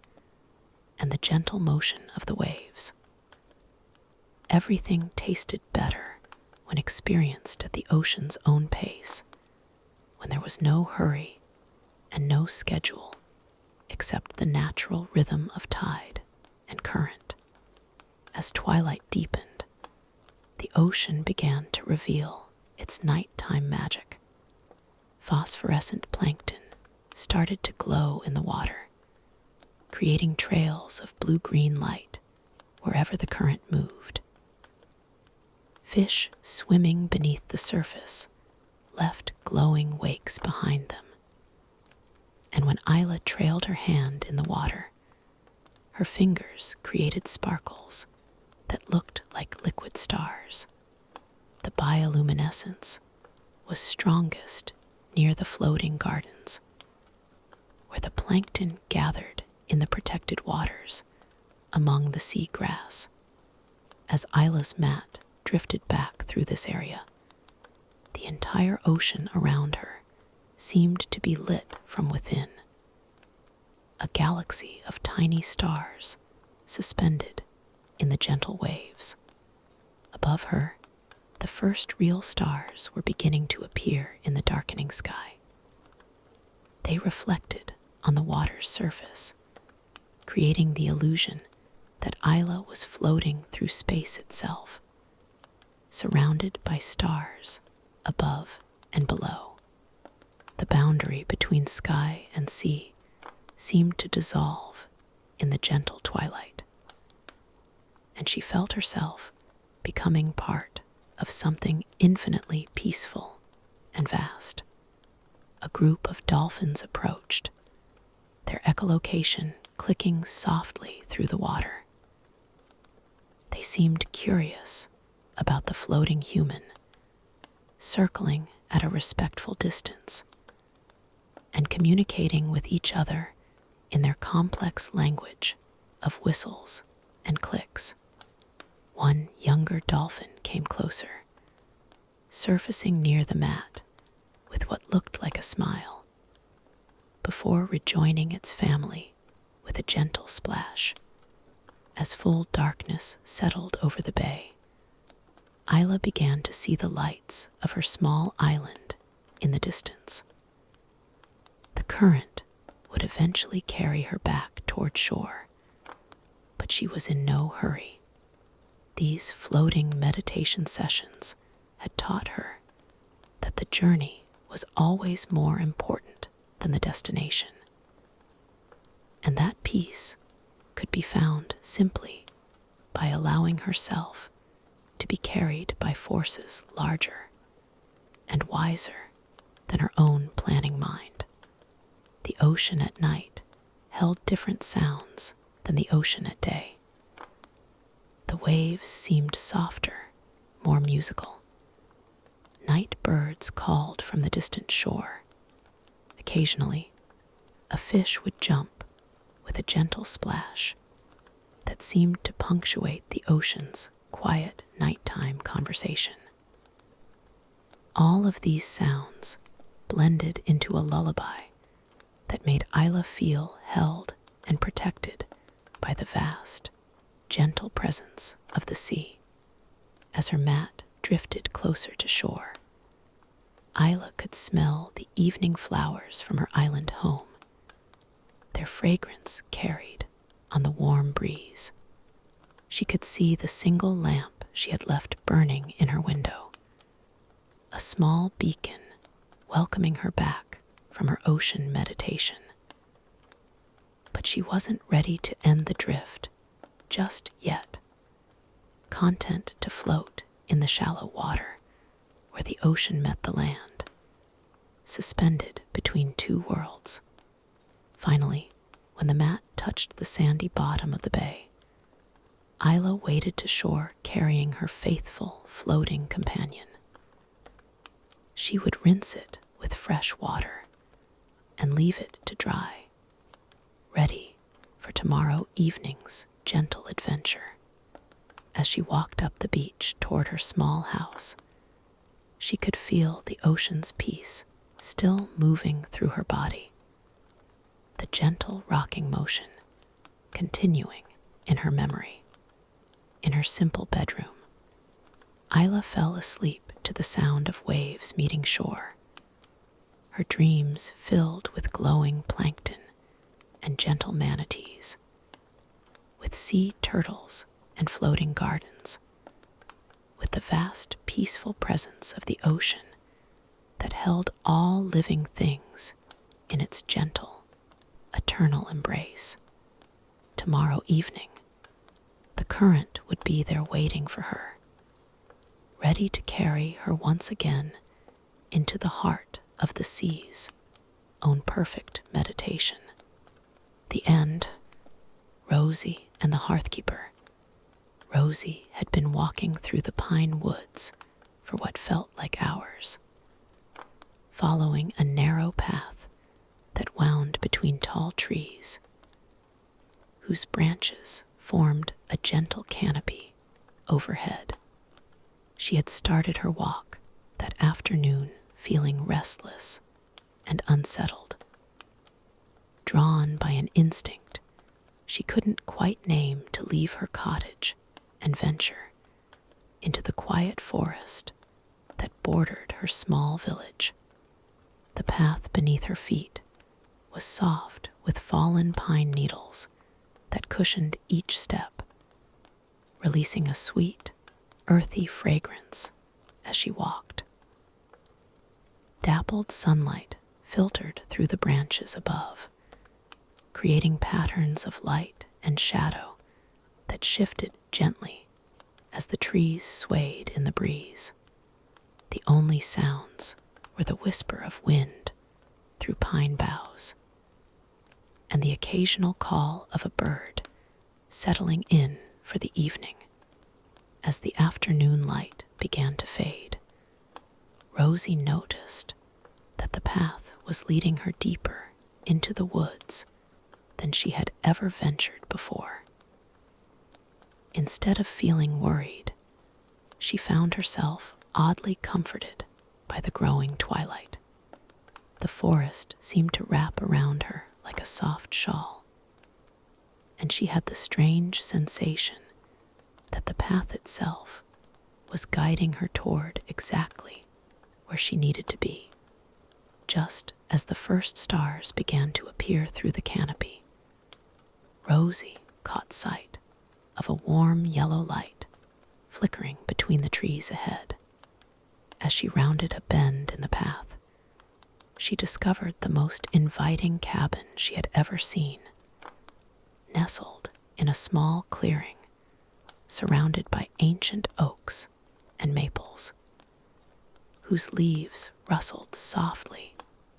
and the gentle motion of the waves. Everything tasted better when experienced at the ocean's own pace, when there was no hurry and no schedule except the natural rhythm of tide and current. As twilight deepened, the ocean began to reveal its nighttime magic. Phosphorescent plankton started to glow in the water, creating trails of blue-green light wherever the current moved. Fish swimming beneath the surface left glowing wakes behind them, And when Isla trailed her hand in the water, her fingers created sparkles that looked like liquid stars. The bioluminescence was strongest near the floating gardens, where the plankton gathered in the protected waters among the sea grass. As Isla's mat drifted back through this area, the entire ocean around her seemed to be lit from within. A galaxy of tiny stars suspended in the gentle waves. Above her, the first real stars were beginning to appear in the darkening sky. They reflected on the water's surface, creating the illusion that Isla was floating through space itself, surrounded by stars above and below. The boundary between sky and sea seemed to dissolve in the gentle twilight, and she felt herself becoming part of something infinitely peaceful and vast. A group of dolphins approached, their echolocation clicking softly through the water. They seemed curious about the floating human, circling at a respectful distance and communicating with each other in their complex language of whistles and clicks. One younger dolphin came closer, surfacing near the mat with what looked like a smile, before rejoining its family with a gentle splash. As full darkness settled over the bay, Isla began to see the lights of her small island in the distance. The current would eventually carry her back toward shore, but she was in no hurry. These floating meditation sessions had taught her that the journey was always more important than the destination, and that peace could be found simply by allowing herself to be carried by forces larger and wiser than her own planning mind. The ocean at night held different sounds than the ocean at day. The waves seemed softer, more musical. Night birds called from the distant shore. Occasionally, a fish would jump with a gentle splash that seemed to punctuate the ocean's quiet nighttime conversation. All of these sounds blended into a lullaby that made Isla feel held and protected by the vast, gentle presence of the sea. As her mat drifted closer to shore, Isla could smell the evening flowers from her island home, their fragrance carried on the warm breeze. She could see the single lamp she had left burning in her window, a small beacon welcoming her back from her ocean meditation. But she wasn't ready to end the drift just yet, content to float in the shallow water where the ocean met the land, suspended between two worlds. Finally, when the mat touched the sandy bottom of the bay, Isla waded to shore carrying her faithful, floating companion. She would rinse it with fresh water and leave it to dry, ready for tomorrow evening's gentle adventure. As she walked up the beach toward her small house, she could feel the ocean's peace still moving through her body, the gentle rocking motion continuing in her memory. In her simple bedroom, Isla fell asleep to the sound of waves meeting shore, her dreams filled with glowing plankton and gentle manatees, with sea turtles and floating gardens, with the vast peaceful presence of the ocean that held all living things in its gentle, eternal embrace. Tomorrow evening, the current would be there waiting for her, ready to carry her once again into the heart of the seas, own perfect meditation. The end. Rosy and the Hearthkeeper. Rosy had been walking through the pine woods for what felt like hours, following a narrow path that wound between tall trees, whose branches formed a gentle canopy overhead. She had started her walk that afternoon feeling restless and unsettled, drawn by an instinct she couldn't quite name to leave her cottage and venture into the quiet forest that bordered her small village. The path beneath her feet was soft with fallen pine needles that cushioned each step, releasing a sweet, earthy fragrance as she walked. Dappled sunlight filtered through the branches above, creating patterns of light and shadow that shifted gently as the trees swayed in the breeze. The only sounds were the whisper of wind through pine boughs and the occasional call of a bird settling in for the evening. As the afternoon light began to fade, Rosy noticed that the path was leading her deeper into the woods than she had ever ventured before. Instead of feeling worried, she found herself oddly comforted by the growing twilight. The forest seemed to wrap around her like a soft shawl, and she had the strange sensation that the path itself was guiding her toward exactly where she needed to be. Just as the first stars began to appear through the canopy, Rosy caught sight of a warm yellow light flickering between the trees ahead. As she rounded a bend in the path, she discovered the most inviting cabin she had ever seen, nestled in a small clearing surrounded by ancient oaks and maples, whose leaves rustled softly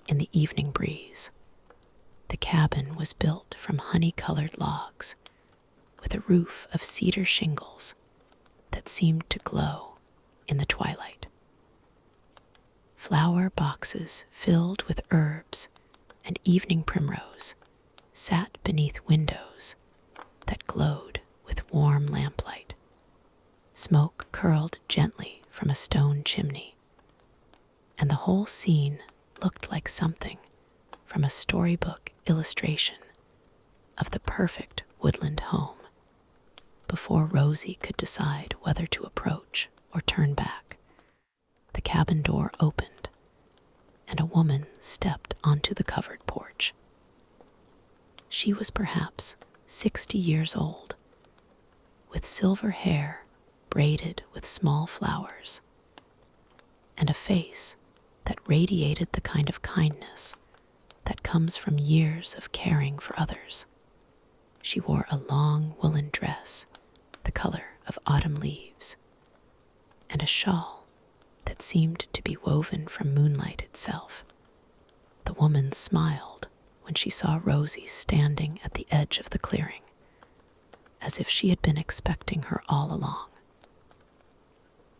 in the evening breeze. The cabin was built from honey-colored logs, with a roof of cedar shingles that seemed to glow in the twilight. Flower boxes filled with herbs and evening primrose sat beneath windows that glowed with warm lamplight. Smoke curled gently from a stone chimney, and the whole scene looked like something from a storybook illustration of the perfect woodland home. Before Rosy could decide whether to approach or turn back, the cabin door opened, and a woman stepped onto the covered porch. She was perhaps 60 years old, with silver hair braided with small flowers, and a face that radiated the kind of kindness that comes from years of caring for others. She wore a long woolen dress, the color of autumn leaves, and a shawl that seemed to be woven from moonlight itself. The woman smiled when she saw Rosy standing at the edge of the clearing, as if she had been expecting her all along.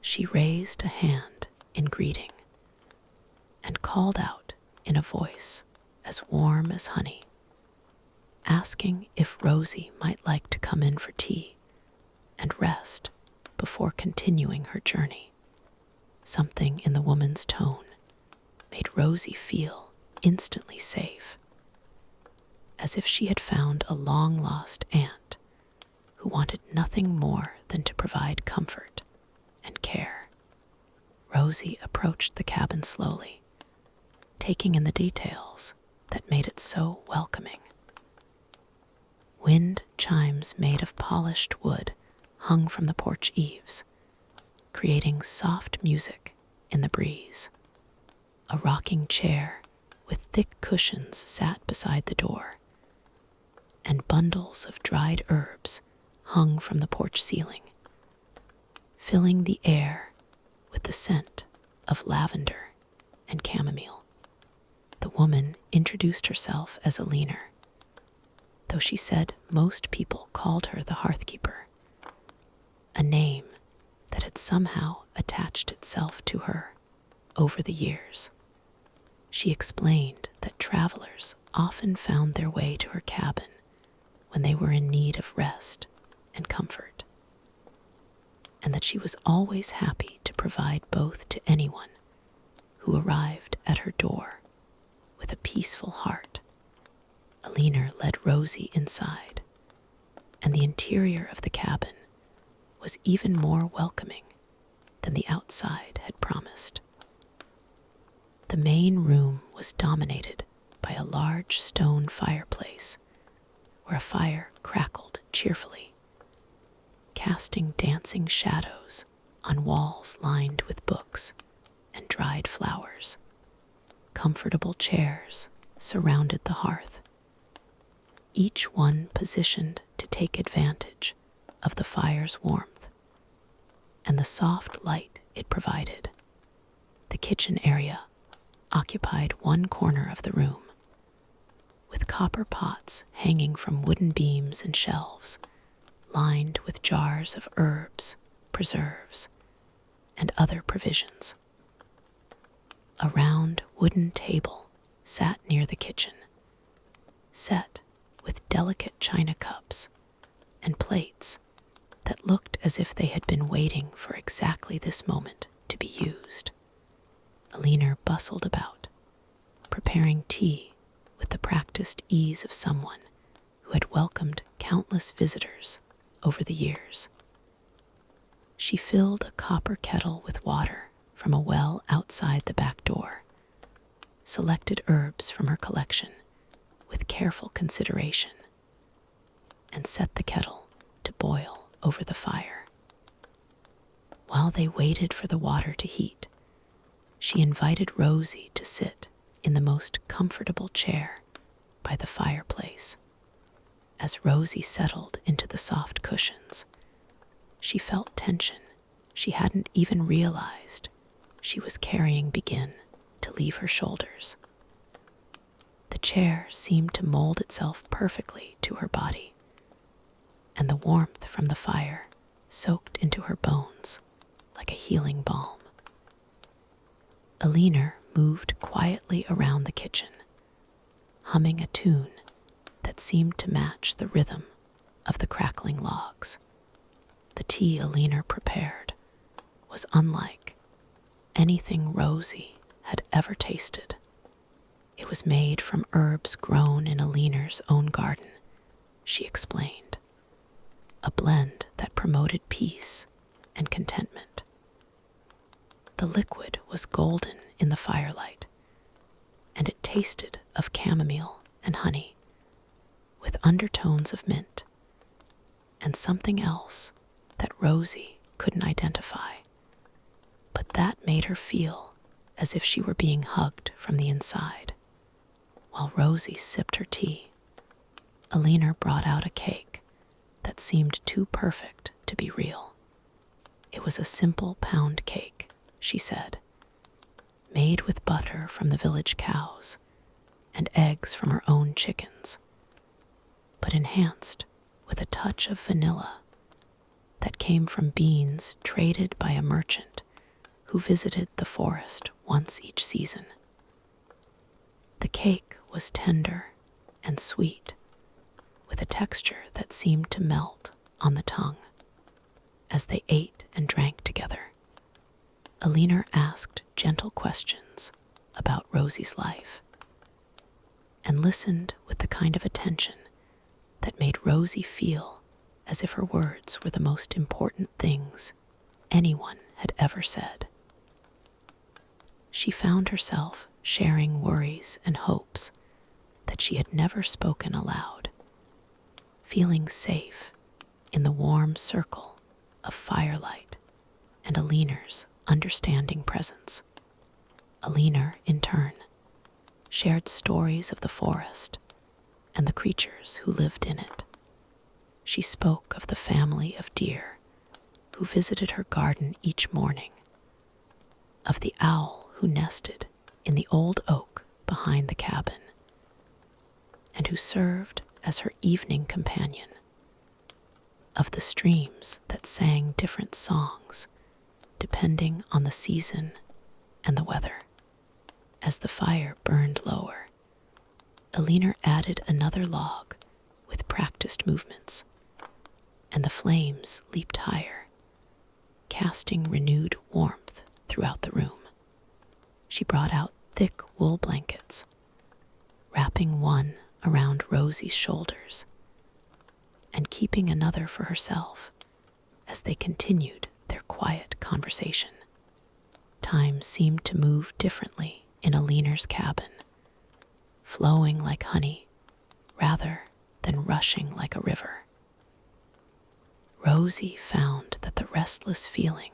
She raised a hand in greeting and called out in a voice as warm as honey, asking if Rosy might like to come in for tea and rest before continuing her journey. Something in the woman's tone made Rosy feel instantly safe, as if she had found a long-lost aunt who wanted nothing more than to provide comfort and care. Rosy approached the cabin slowly, taking in the details that made it so welcoming. Wind chimes made of polished wood hung from the porch eaves, creating soft music in the breeze. A rocking chair with thick cushions sat beside the door, and bundles of dried herbs hung from the porch ceiling, filling the air with the scent of lavender and chamomile. The woman introduced herself as Alina, though she said most people called her the Hearthkeeper, a name that had somehow attached itself to her over the years. She explained that travelers often found their way to her cabin when they were in need of rest and comfort, and that she was always happy to provide both to anyone who arrived at her door with a peaceful heart. Alina led Rosy inside, and the interior of the cabin was even more welcoming than the outside had promised. The main room was dominated by a large stone fireplace where a fire crackled cheerfully, casting dancing shadows on walls lined with books and dried flowers. Comfortable chairs surrounded the hearth, each one positioned to take advantage of the fire's warmth and the soft light it provided. The kitchen area occupied one corner of the room, with copper pots hanging from wooden beams and shelves lined with jars of herbs, preserves, and other provisions. A round wooden table sat near the kitchen, set with delicate china cups and plates that looked as if they had been waiting for exactly this moment to be used. Alina bustled about, preparing tea with the practiced ease of someone who had welcomed countless visitors over the years. She filled a copper kettle with water from a well outside the back door, selected herbs from her collection with careful consideration, and set the kettle to boil over the fire. While they waited for the water to heat, she invited Rosy to sit in the most comfortable chair by the fireplace. As Rosy settled into the soft cushions, she felt tension she hadn't even realized she was carrying begin to leave her shoulders. The chair seemed to mold itself perfectly to her body, and the warmth from the fire soaked into her bones like a healing balm. Alina moved quietly around the kitchen, humming a tune that seemed to match the rhythm of the crackling logs. The tea Alina prepared was unlike anything Rosy had ever tasted. It was made from herbs grown in Alina's own garden, she explained, a blend that promoted peace and contentment. The liquid was golden in the firelight, and it tasted of chamomile and honey, with undertones of mint, and something else that Rosy couldn't identify, but that made her feel as if she were being hugged from the inside. While Rosy sipped her tea, Alina brought out a cake that seemed too perfect to be real. It was a simple pound cake, she said, made with butter from the village cows and eggs from her own chickens, but enhanced with a touch of vanilla that came from beans traded by a merchant who visited the forest once each season. The cake was tender and sweet, with a texture that seemed to melt on the tongue. As they ate and drank together, Alina asked gentle questions about Rosy's life and listened with the kind of attention that made Rosy feel as if her words were the most important things anyone had ever said. She found herself sharing worries and hopes that she had never spoken aloud, feeling safe in the warm circle of firelight and Alina's understanding presence. Alina, in turn, shared stories of the forest and the creatures who lived in it. She spoke of the family of deer who visited her garden each morning, of the owl who nested in the old oak behind the cabin and who served as her evening companion, of the streams that sang different songs depending on the season and the weather. As the fire burned lower, Alina added another log with practiced movements, and the flames leaped higher, casting renewed warmth throughout the room. She brought out thick wool blankets, wrapping one around Rosy's shoulders and keeping another for herself as they continued their quiet conversation. Time seemed to move differently in Alina's cabin, flowing like honey rather than rushing like a river. Rosy found that the restless feeling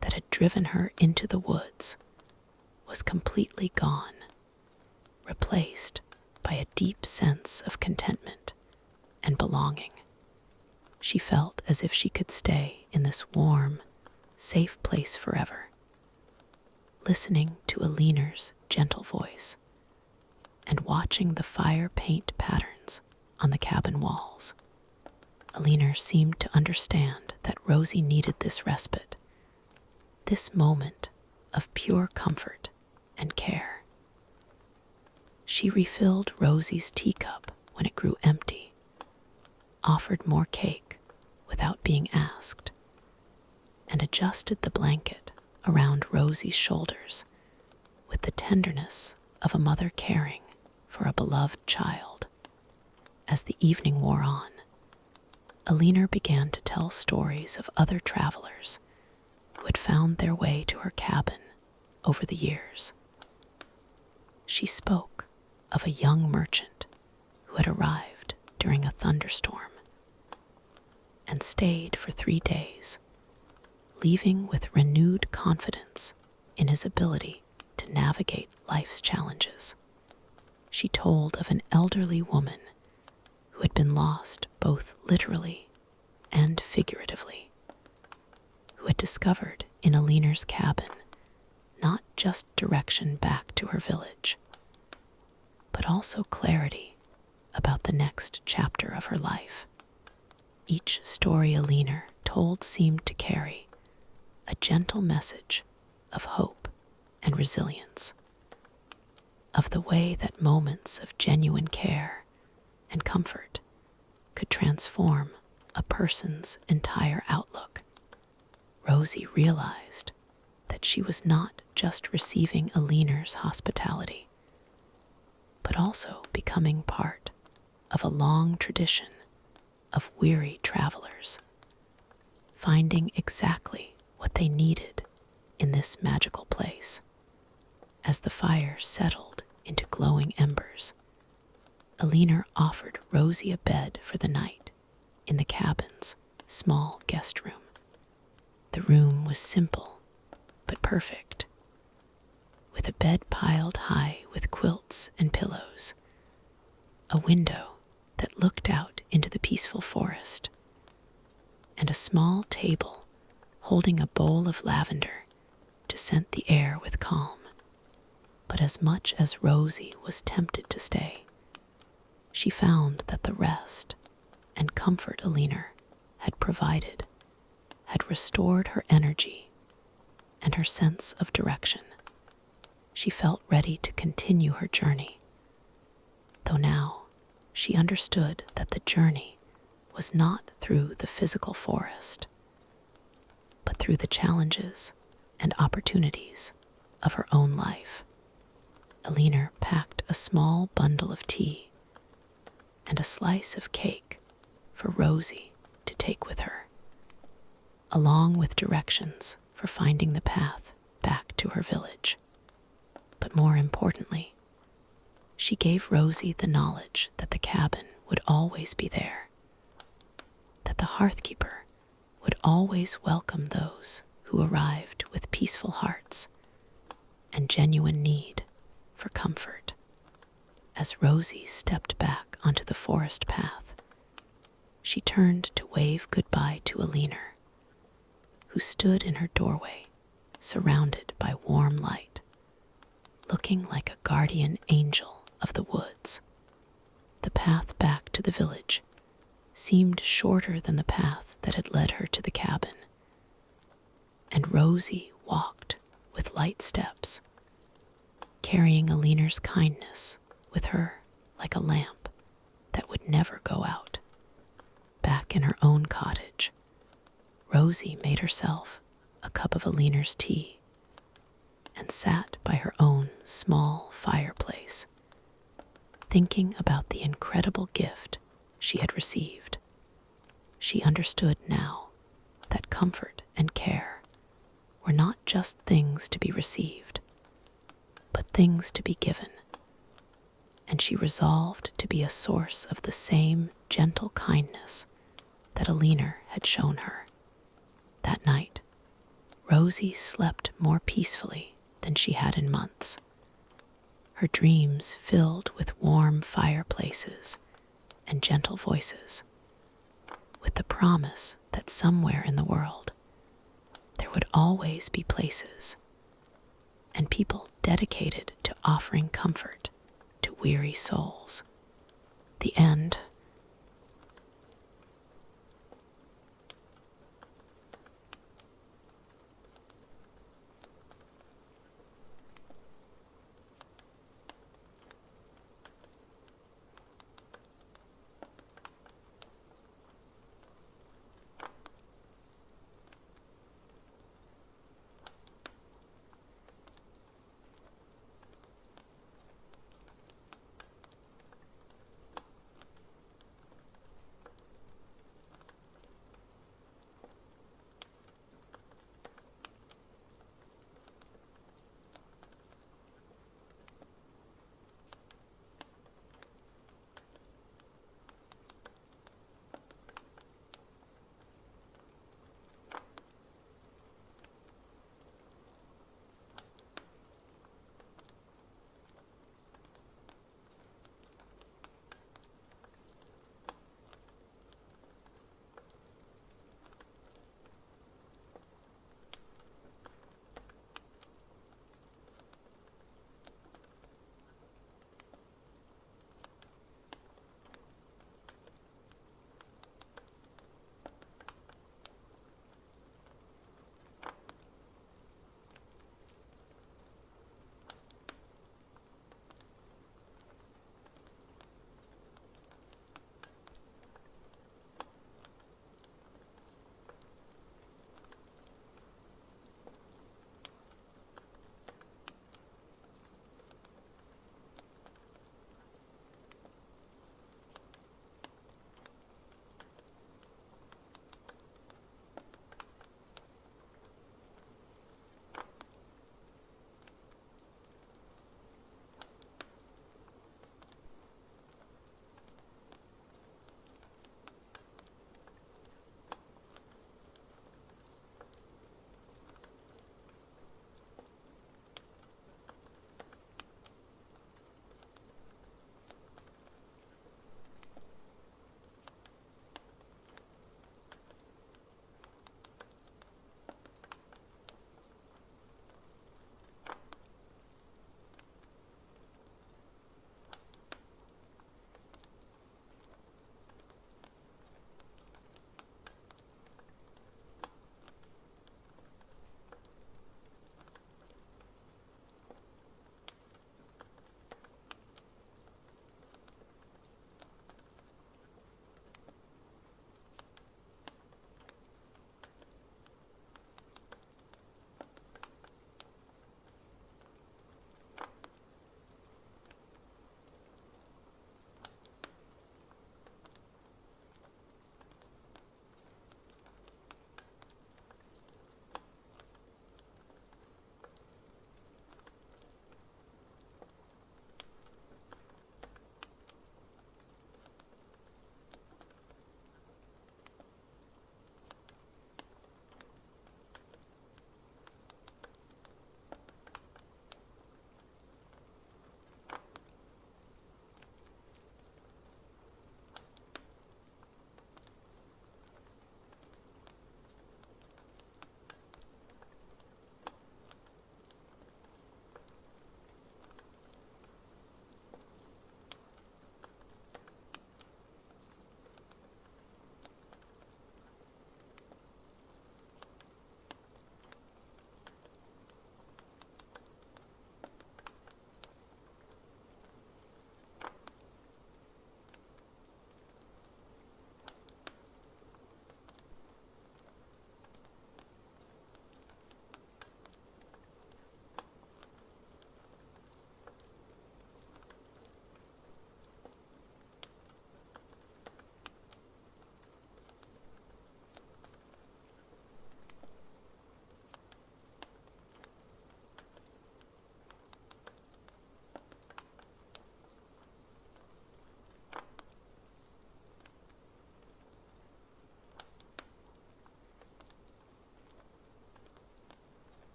that had driven her into the woods was completely gone, replaced by a deep sense of contentment and belonging. She felt as if she could stay in this warm, safe place forever, listening to Alina's gentle voice and watching the fire paint patterns on the cabin walls. Alina seemed to understand that Rosy needed this respite, this moment of pure comfort and care. She refilled Rosy's teacup when it grew empty, offered more cake without being asked, and adjusted the blanket around Rosy's shoulders with the tenderness of a mother caring for a beloved child. As the evening wore on, Alina began to tell stories of other travelers who had found their way to her cabin over the years. She spoke of a young merchant who had arrived during a thunderstorm and stayed for 3 days, leaving with renewed confidence in his ability to navigate life's challenges. She told of an elderly woman who had been lost both literally and figuratively, who had discovered in Alina's cabin not just direction back to her village, but also clarity about the next chapter of her life. Each story Alina told seemed to carry a gentle message of hope and resilience, of the way that moments of genuine care and comfort could transform a person's entire outlook. Rosy realized that she was not just receiving Alina's hospitality, but also becoming part of a long tradition of weary travelers, finding exactly what they needed in this magical place. As the fire settled into glowing embers, Alina offered Rosy a bed for the night in the cabin's small guest room. The room was simple but perfect, with a bed piled high with quilts and pillows, a window that looked out into the peaceful forest, and a small table holding a bowl of lavender to scent the air with calm. But as much as Rosy was tempted to stay, she found that the rest and comfort Alina had provided had restored her energy and her sense of direction. She felt ready to continue her journey, though now she understood that the journey was not through the physical forest, but through the challenges and opportunities of her own life. Alina packed a small bundle of tea and a slice of cake for Rosy to take with her, along with directions for finding the path back to her village. But more importantly, she gave Rosy the knowledge that the cabin would always be there, that the Hearthkeeper would always welcome those who arrived with peaceful hearts and genuine need for comfort. As Rosy stepped back onto the forest path, she turned to wave goodbye to Alina, who stood in her doorway, surrounded by warm light, looking like a guardian angel of the woods. The path back to the village seemed shorter than the path that had led her to the cabin, and Rosy walked with light steps, carrying Aliner's kindness with her like a lamp that would never go out. Back in her own cottage, Rosy made herself a cup of Aliner's tea and sat by her own small fireplace, thinking about the incredible gift she had received. She understood now that comfort and care were not just things to be received, but things to be given, and she resolved to be a source of the same gentle kindness that Aliner had shown her. That night, Rosy slept more peacefully than she had in months, her dreams filled with warm fireplaces and gentle voices, with the promise that somewhere in the world there would always be places and people dedicated to offering comfort to weary souls. The end.